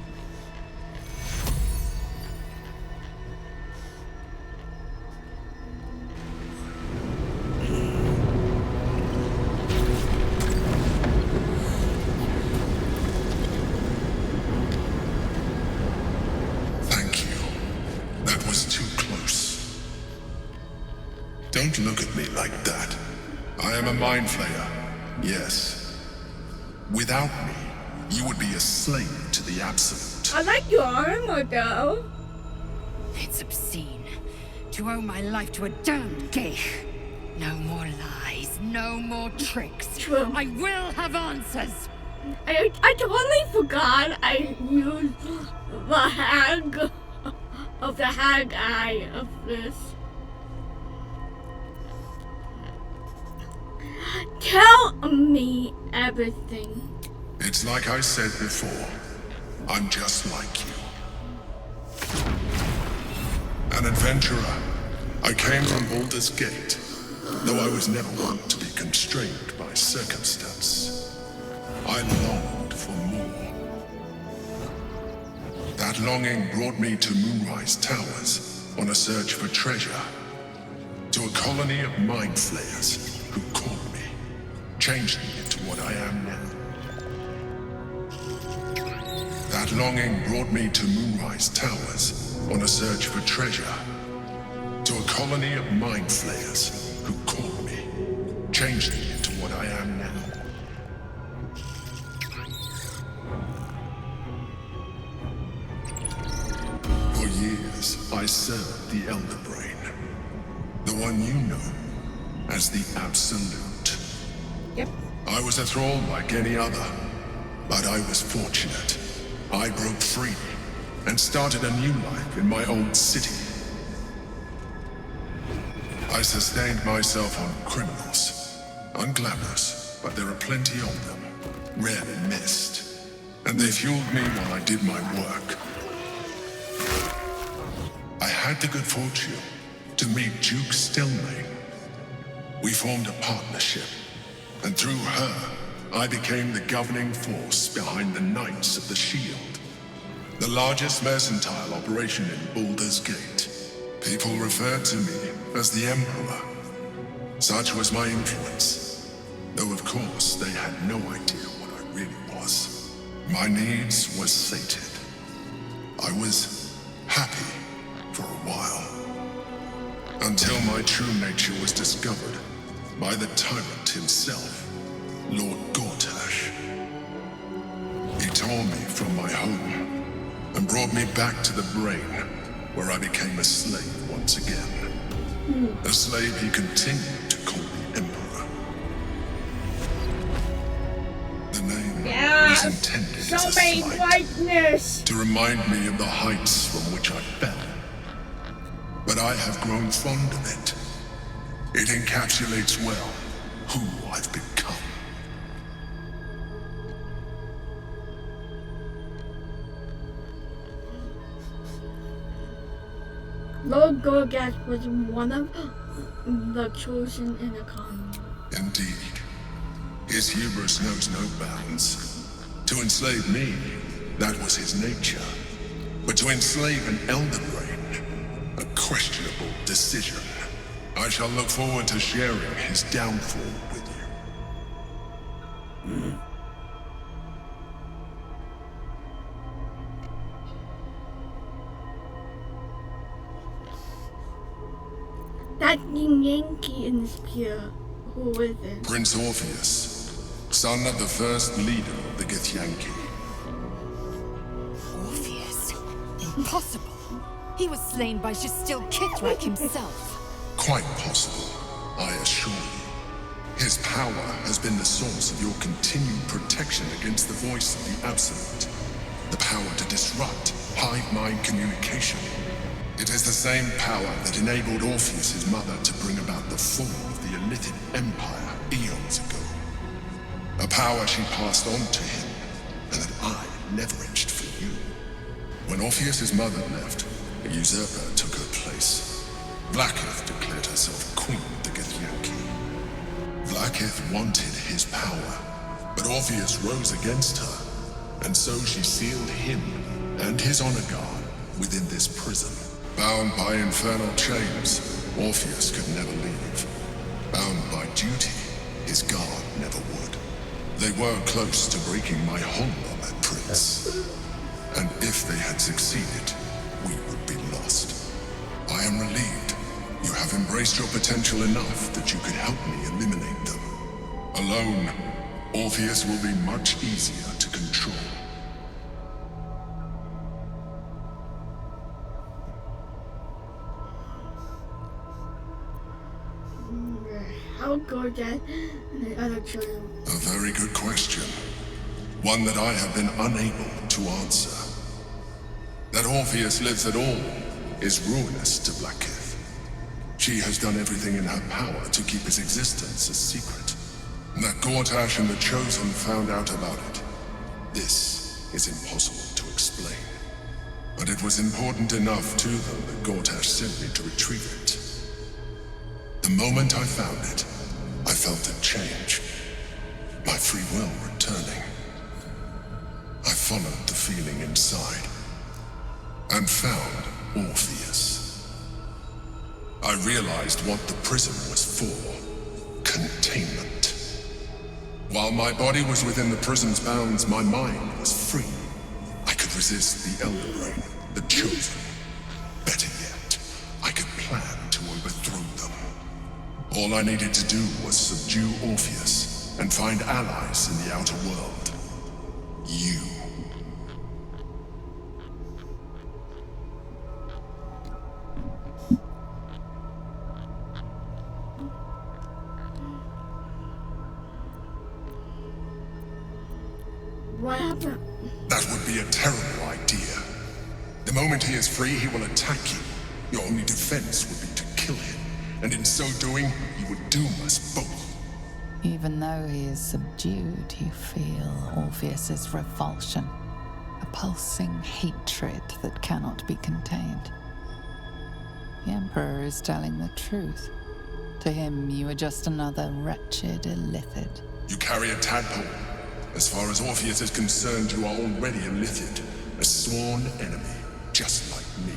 S: Thank you. That was too close. Don't look at me like that. I am a mind flayer, yes. Without me, you would be a slave to the Absolute.
C: I like your armor though.
M: It's obscene to owe my life to a damned geich. No more lies, no more tricks.
C: True.
M: I will have answers.
C: I totally forgot I used the hag of the hag eye of this. Tell me everything.
S: It's like I said before. I'm just like you. An adventurer. I came from Baldur's Gate, though I was never one to be constrained by circumstance. I longed for more. That longing brought me to Moonrise Towers on a search for treasure. To a colony of mind flayers who caught me, changed me into what I am now. That longing brought me to Moonrise Towers on a search for treasure. To a colony of mind flayers who caught me, changed me into what I am now. For years, I served the Elder Brain, the one you know as the Absolute.
C: Yep.
S: I was a thrall like any other, but I was fortunate. I broke free and started a new life in my old city. I sustained myself on criminals, unglamorous, but there are plenty of them, rarely missed, and they fueled me while I did my work. I had the good fortune to meet Duke Stelmane. We formed a partnership, and through her, I became the governing force behind the Knights of the Shield, the largest mercantile operation in Baldur's Gate. People referred to me as the Emperor. Such was my influence, though of course they had no idea what I really was. My needs were sated. I was happy for a while, until my true nature was discovered by the tyrant himself, Lord Gortash. He tore me from my home and brought me back to the Brain, where I became a slave once again. A slave he continued to call the Emperor. The name was intended as a slight to remind me of the heights from which I fell. But I have grown fond of it. It encapsulates well who I've become.
C: Lord Gorgat was one of the chosen in the colony.
S: Indeed. His hubris knows no bounds. To enslave me, that was his nature. But to enslave an Elder Brain, a questionable decision. I shall look forward to sharing his downfall with you.
C: That Yankee in Spear, who is it?
S: Prince Orpheus, son of the first leader of the Githyanki.
Q: Orpheus? Impossible. He was slain by Shastil Kithrak himself.
S: Quite possible, I assure you. His power has been the source of your continued protection against the voice of the Absolute. The power to disrupt hive mind communication. It is the same power that enabled Orpheus's mother to bring about the fall of the Elithid Empire eons ago. A power she passed on to him, and that I leveraged for you. When Orpheus's mother left, a usurper took her place. Vlaakith declared herself queen of the Githyanki. Vlaakith wanted his power, but Orpheus rose against her, and so she sealed him and his honor guard within this prison. Bound by infernal chains, Orpheus could never leave. Bound by duty, his guard never would. They were close to breaking my hold on that prince. And if they had succeeded, we would be lost. I am relieved you have embraced your potential enough that you could help me eliminate them. Alone, Orpheus will be much easier to control.
C: How good that the other children?
S: A very good question. One that I have been unable to answer. That Orpheus lives at all is ruinous to Blackith. She has done everything in her power to keep his existence a secret. That Gortash and the Chosen found out about it. This is impossible to explain. But it was important enough to them that Gortash sent me to retrieve it. The moment I found it, I felt a change. My free will returning. I followed the feeling inside and found Orpheus. I realized what the prison was for. Containment. While my body was within the prison's bounds, my mind was free. I could resist the Elder Brain, the Chosen. Better yet, I could plan to overthrow them. All I needed to do was subdue Orpheus and find allies in the outer world. You.
C: What happened?
S: That would be a terrible idea. The moment he is free, he will attack you. Your only defense would be to kill him. And in so doing, he would doom us both.
L: Even though he is subdued, you feel Orpheus's revulsion. A pulsing hatred that cannot be contained. The Emperor is telling the truth. To him, you are just another wretched illithid.
S: You carry a tadpole. As far as Orpheus is concerned, you are already a Lithid, a sworn enemy, just like me.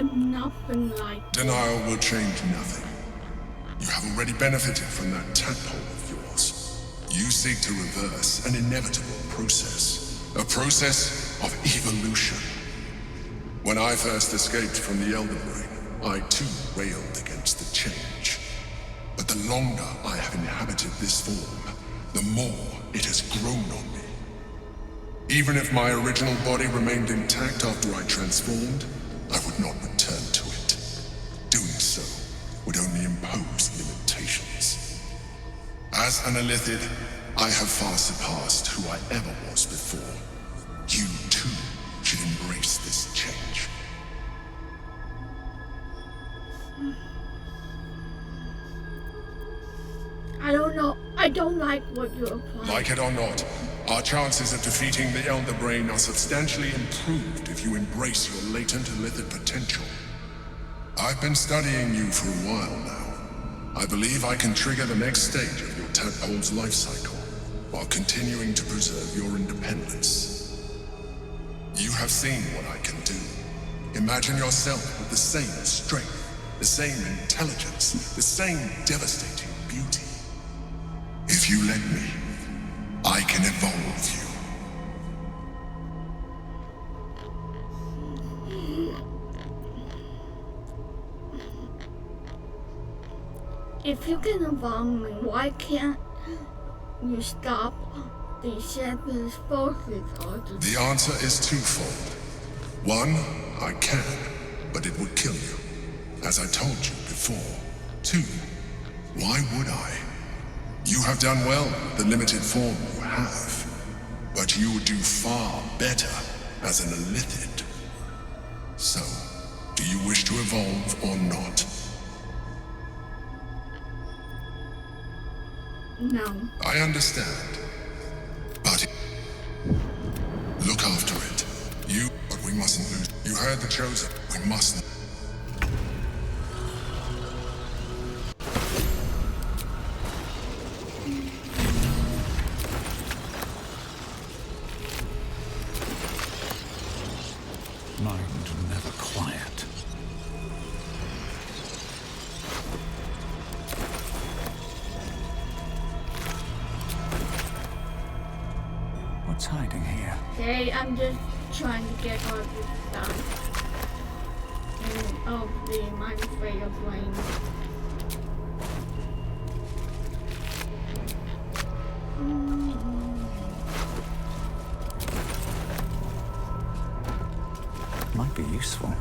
C: Nothing like
S: Denial will change nothing. You have already benefited from that tadpole of yours. You seek to reverse an inevitable process. A process of evolution. When I first escaped from the Elder Brain, I too railed against the change. But the longer I have inhabited this form, the more it has grown on me. Even if my original body remained intact after I transformed, I would not return to it. Doing so would only impose limitations. As an Illithid, I have far surpassed who I ever was before. You too should embrace this change.
C: I don't know. I don't like what you're applying.
S: Like it or not, our chances of defeating the Elder Brain are substantially improved if you embrace your latent Illithid potential. I've been studying you for a while now. I believe I can trigger the next stage of your tadpole's life cycle, while continuing to preserve your independence. You have seen what I can do. Imagine yourself with the same strength, the same intelligence, the same devastating beauty. If you let me, I can evolve you.
C: If you can evolve me, why can't you stop the Shepherd's forces altogether?
S: The answer is twofold. One, I can, but it would kill you, as I told you before. Two, why would I? You have done well with the limited form you have, but you would do far better as an Illithid. So, do you wish to evolve or not?
C: No.
S: I understand. But look after it. But we mustn't lose. You heard the Chosen. We mustn't.
A: Mind never quiet. What's hiding here?
C: Okay, I'm just trying to get all this stuff. And oh, the mind afraid of rain.
A: Might be useful.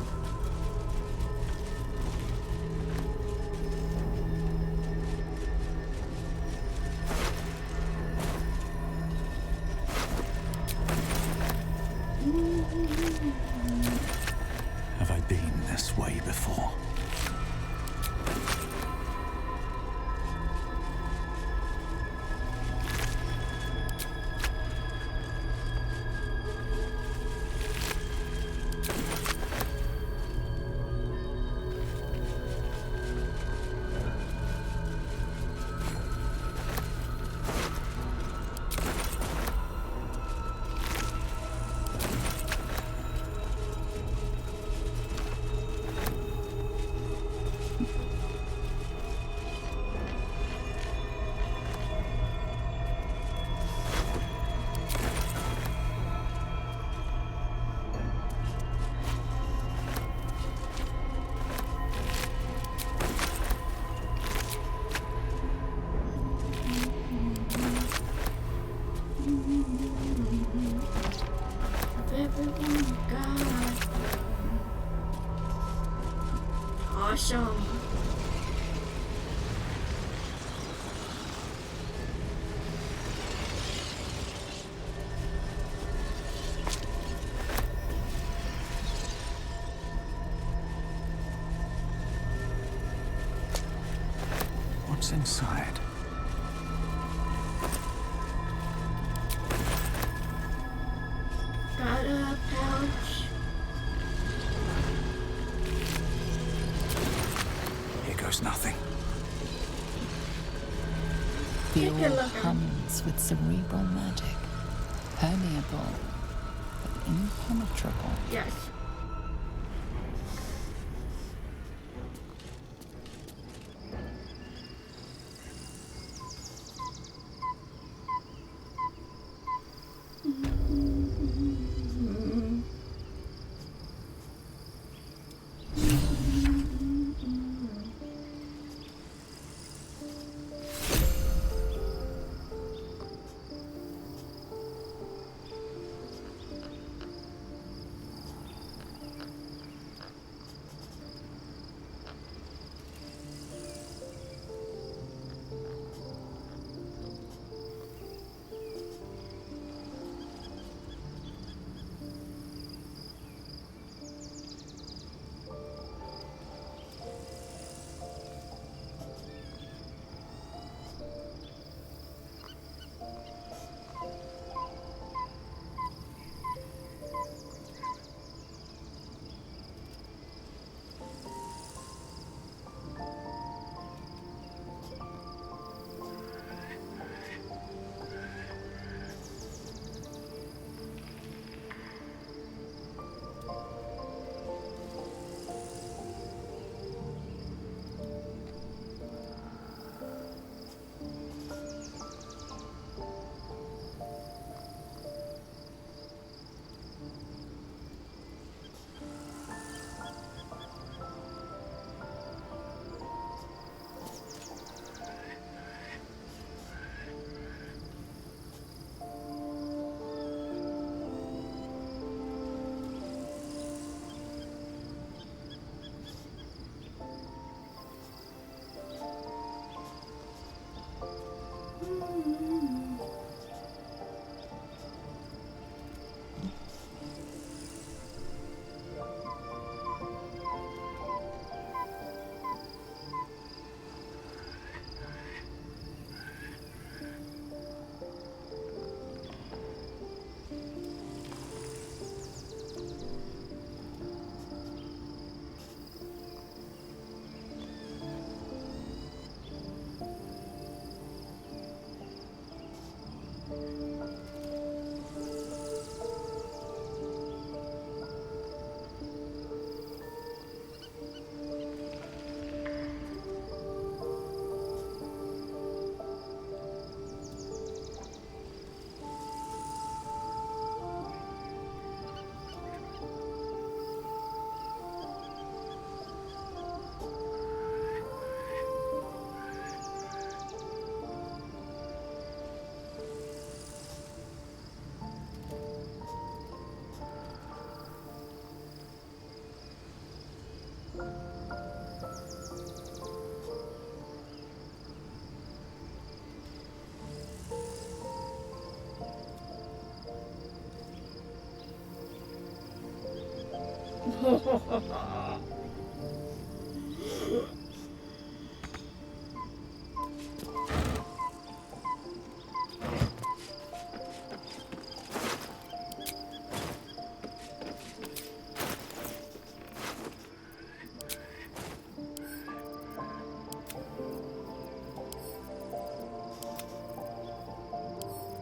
A: Have I been this way before? Awesome. What's inside?
C: Got a pouch.
A: Here goes nothing.
L: The
C: Take a
L: orb
C: look at
L: hums with cerebral magic, permeable but impenetrable.
C: Yes.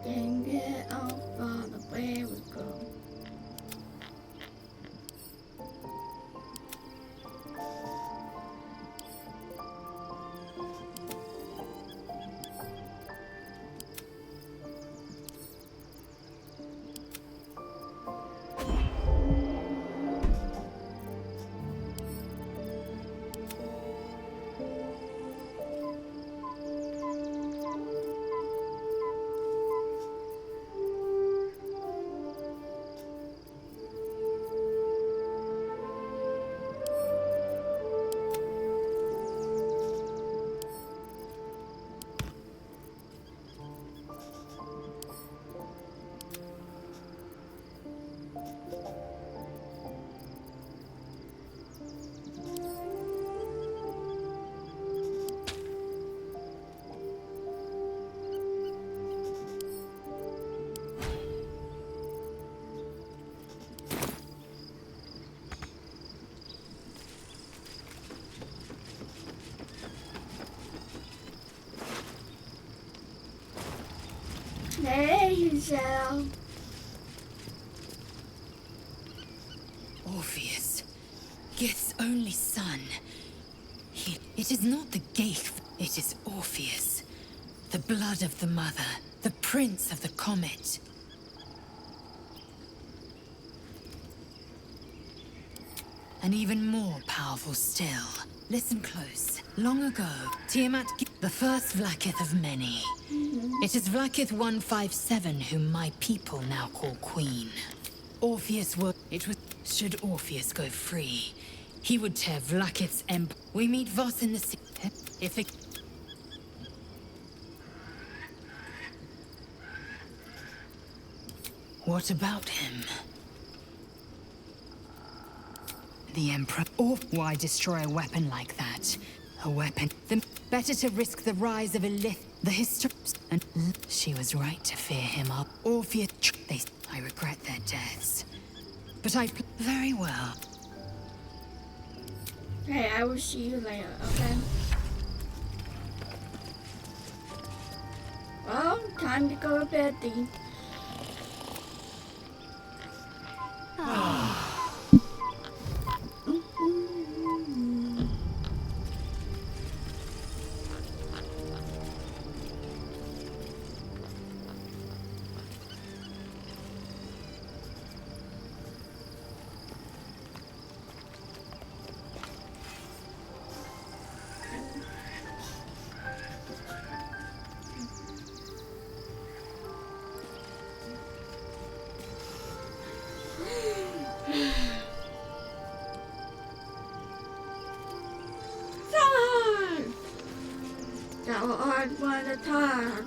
C: Dang it, oh Father, where we go? Hey, Shadow.
Q: Orpheus, Gith's only son. It is not the Gaith, it is Orpheus. The blood of the mother, the prince of the comet. And even more powerful still. Listen close. Long ago, Tiamat, the first Vlakith of many. It is Vlakith 157 whom my people now call Queen. Orpheus would... Should Orpheus go free, he would tear Vlakith's empire. We meet Voss in the sea. If it... What about him? The Emperor. Or why destroy a weapon like that? A weapon. Better to risk the rise of Elith. The history. And she was right to fear him up. Orpheus. I regret their deaths. But very well.
C: Hey, I will see you later, okay? Well, time to go to bed, Dean. Shadowheart want to talk.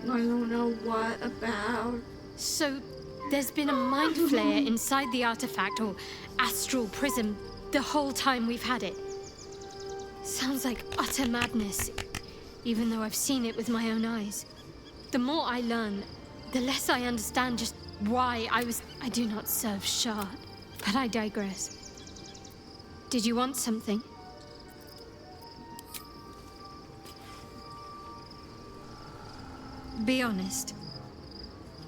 C: I don't know what about.
N: So, there's been a mind flare inside the artifact or astral prism the whole time we've had it. Sounds like utter madness, even though I've seen it with my own eyes. The more I learn, the less I understand just why I do not serve Shard, but I digress. Did you want something? Be honest.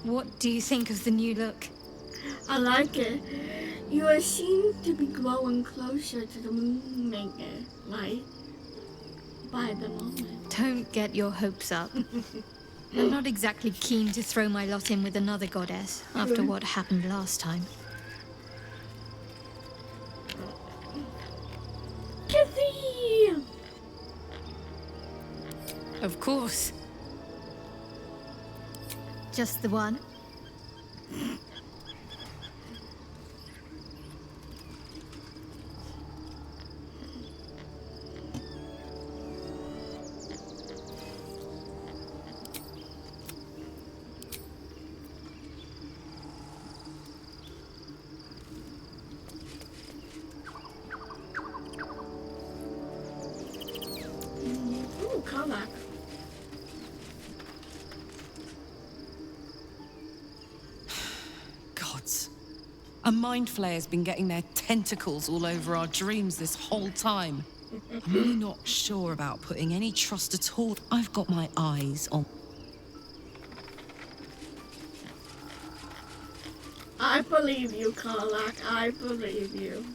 N: What do you think of the new look?
C: I like it. You seem to be growing closer to the moon maker, right? By the moment.
N: Don't get your hopes up. I'm not exactly keen to throw my lot in with another goddess after what happened last time.
C: Kathy!
N: Of course. Just the one?
C: Karlach.
T: Gods. A mind flayer's been getting their tentacles all over our dreams this whole time. I'm really not sure about putting any trust at all. I've got my eyes on...
C: I believe you, Karlach. I believe you.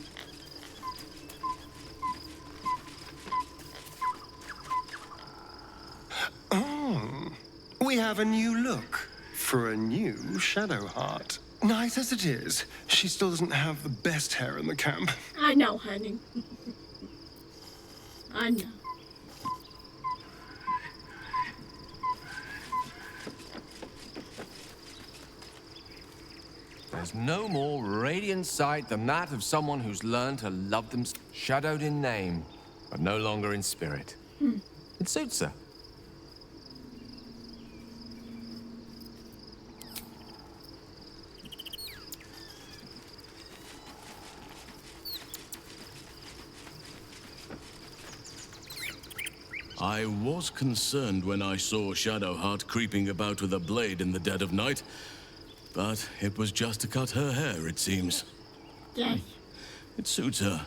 O: Oh, we have a new look for a new shadowheart. Nice as it is, she still doesn't have the best hair in the camp.
C: I know, honey. I know.
R: There's no more radiant sight than that of someone who's learned to love them, shadowed in name, but no longer in spirit. It suits her.
G: I was concerned when I saw Shadowheart creeping about with a blade in the dead of night, but it was just to cut her hair, it seems.
C: Yes.
G: It suits her.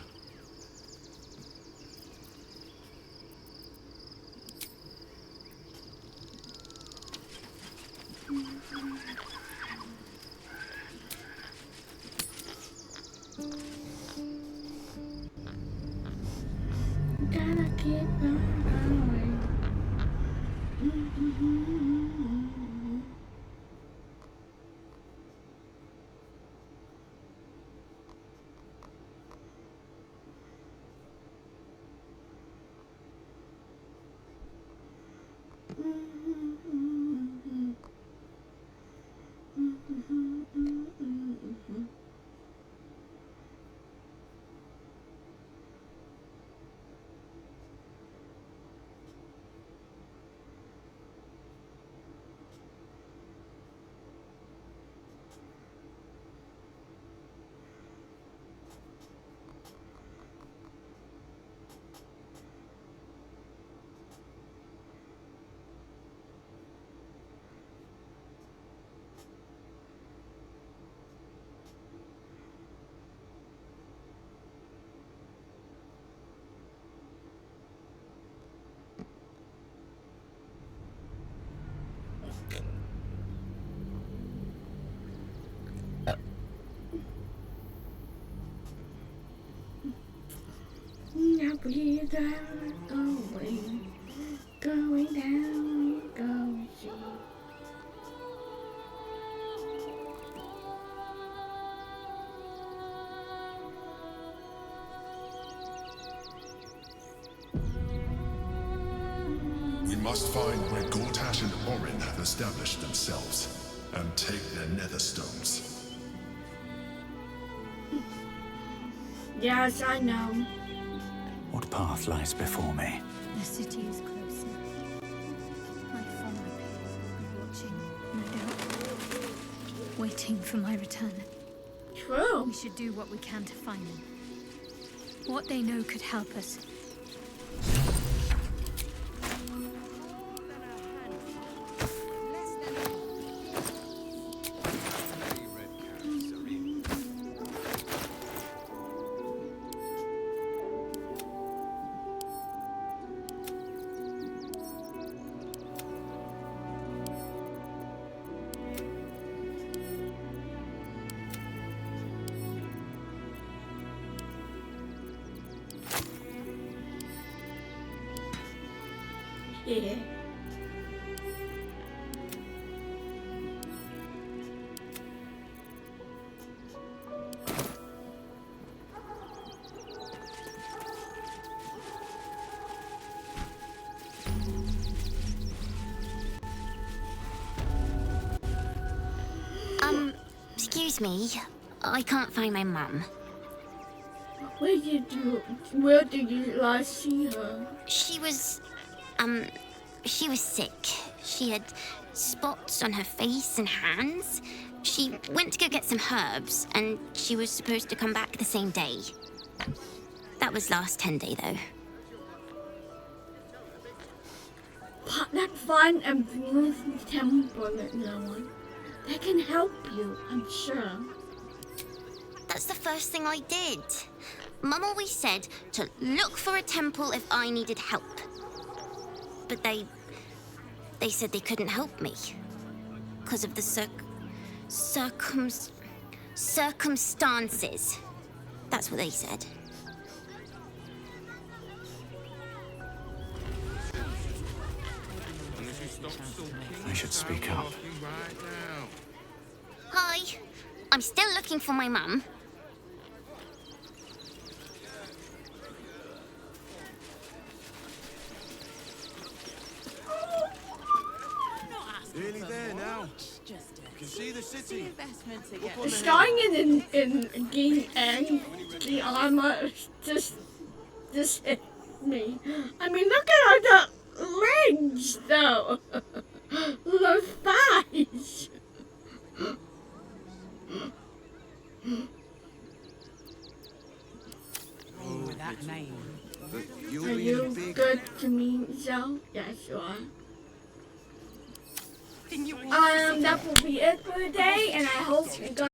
C: Gotta keep on going. Now we are going down, going see.
S: We must find where Gortash and Orin have established themselves, and take their nether stones.
C: Yes, I know.
A: What path lies before me?
N: The city is closer. My former people will be watching, no doubt. Waiting for my return.
C: True.
N: We should do what we can to find them. What they know could help us.
C: Yeah.
U: Excuse me. I can't find my mum.
C: Where did you last see her?
U: She was sick. She had spots on her face and hands. She went to go get some herbs, and she was supposed to come back the same day. That was last 10 day, though.
C: Let's find a beautiful temple at no one. They can help you, I'm sure.
U: That's the first thing I did. Mum always said to look for a temple if I needed help. But they said they couldn't help me. Because of the circumstances. That's what they said.
A: I should speak up.
U: Hi. I'm still looking for my mum.
F: Nearly there now. You can see the city.
C: Starting in the end, the armor just hit me. I mean, look at all the legs, though. The thighs.
H: With that name.
C: Are you good to me, Zoe? Yes, you are. That will be it for today, and I hope you guys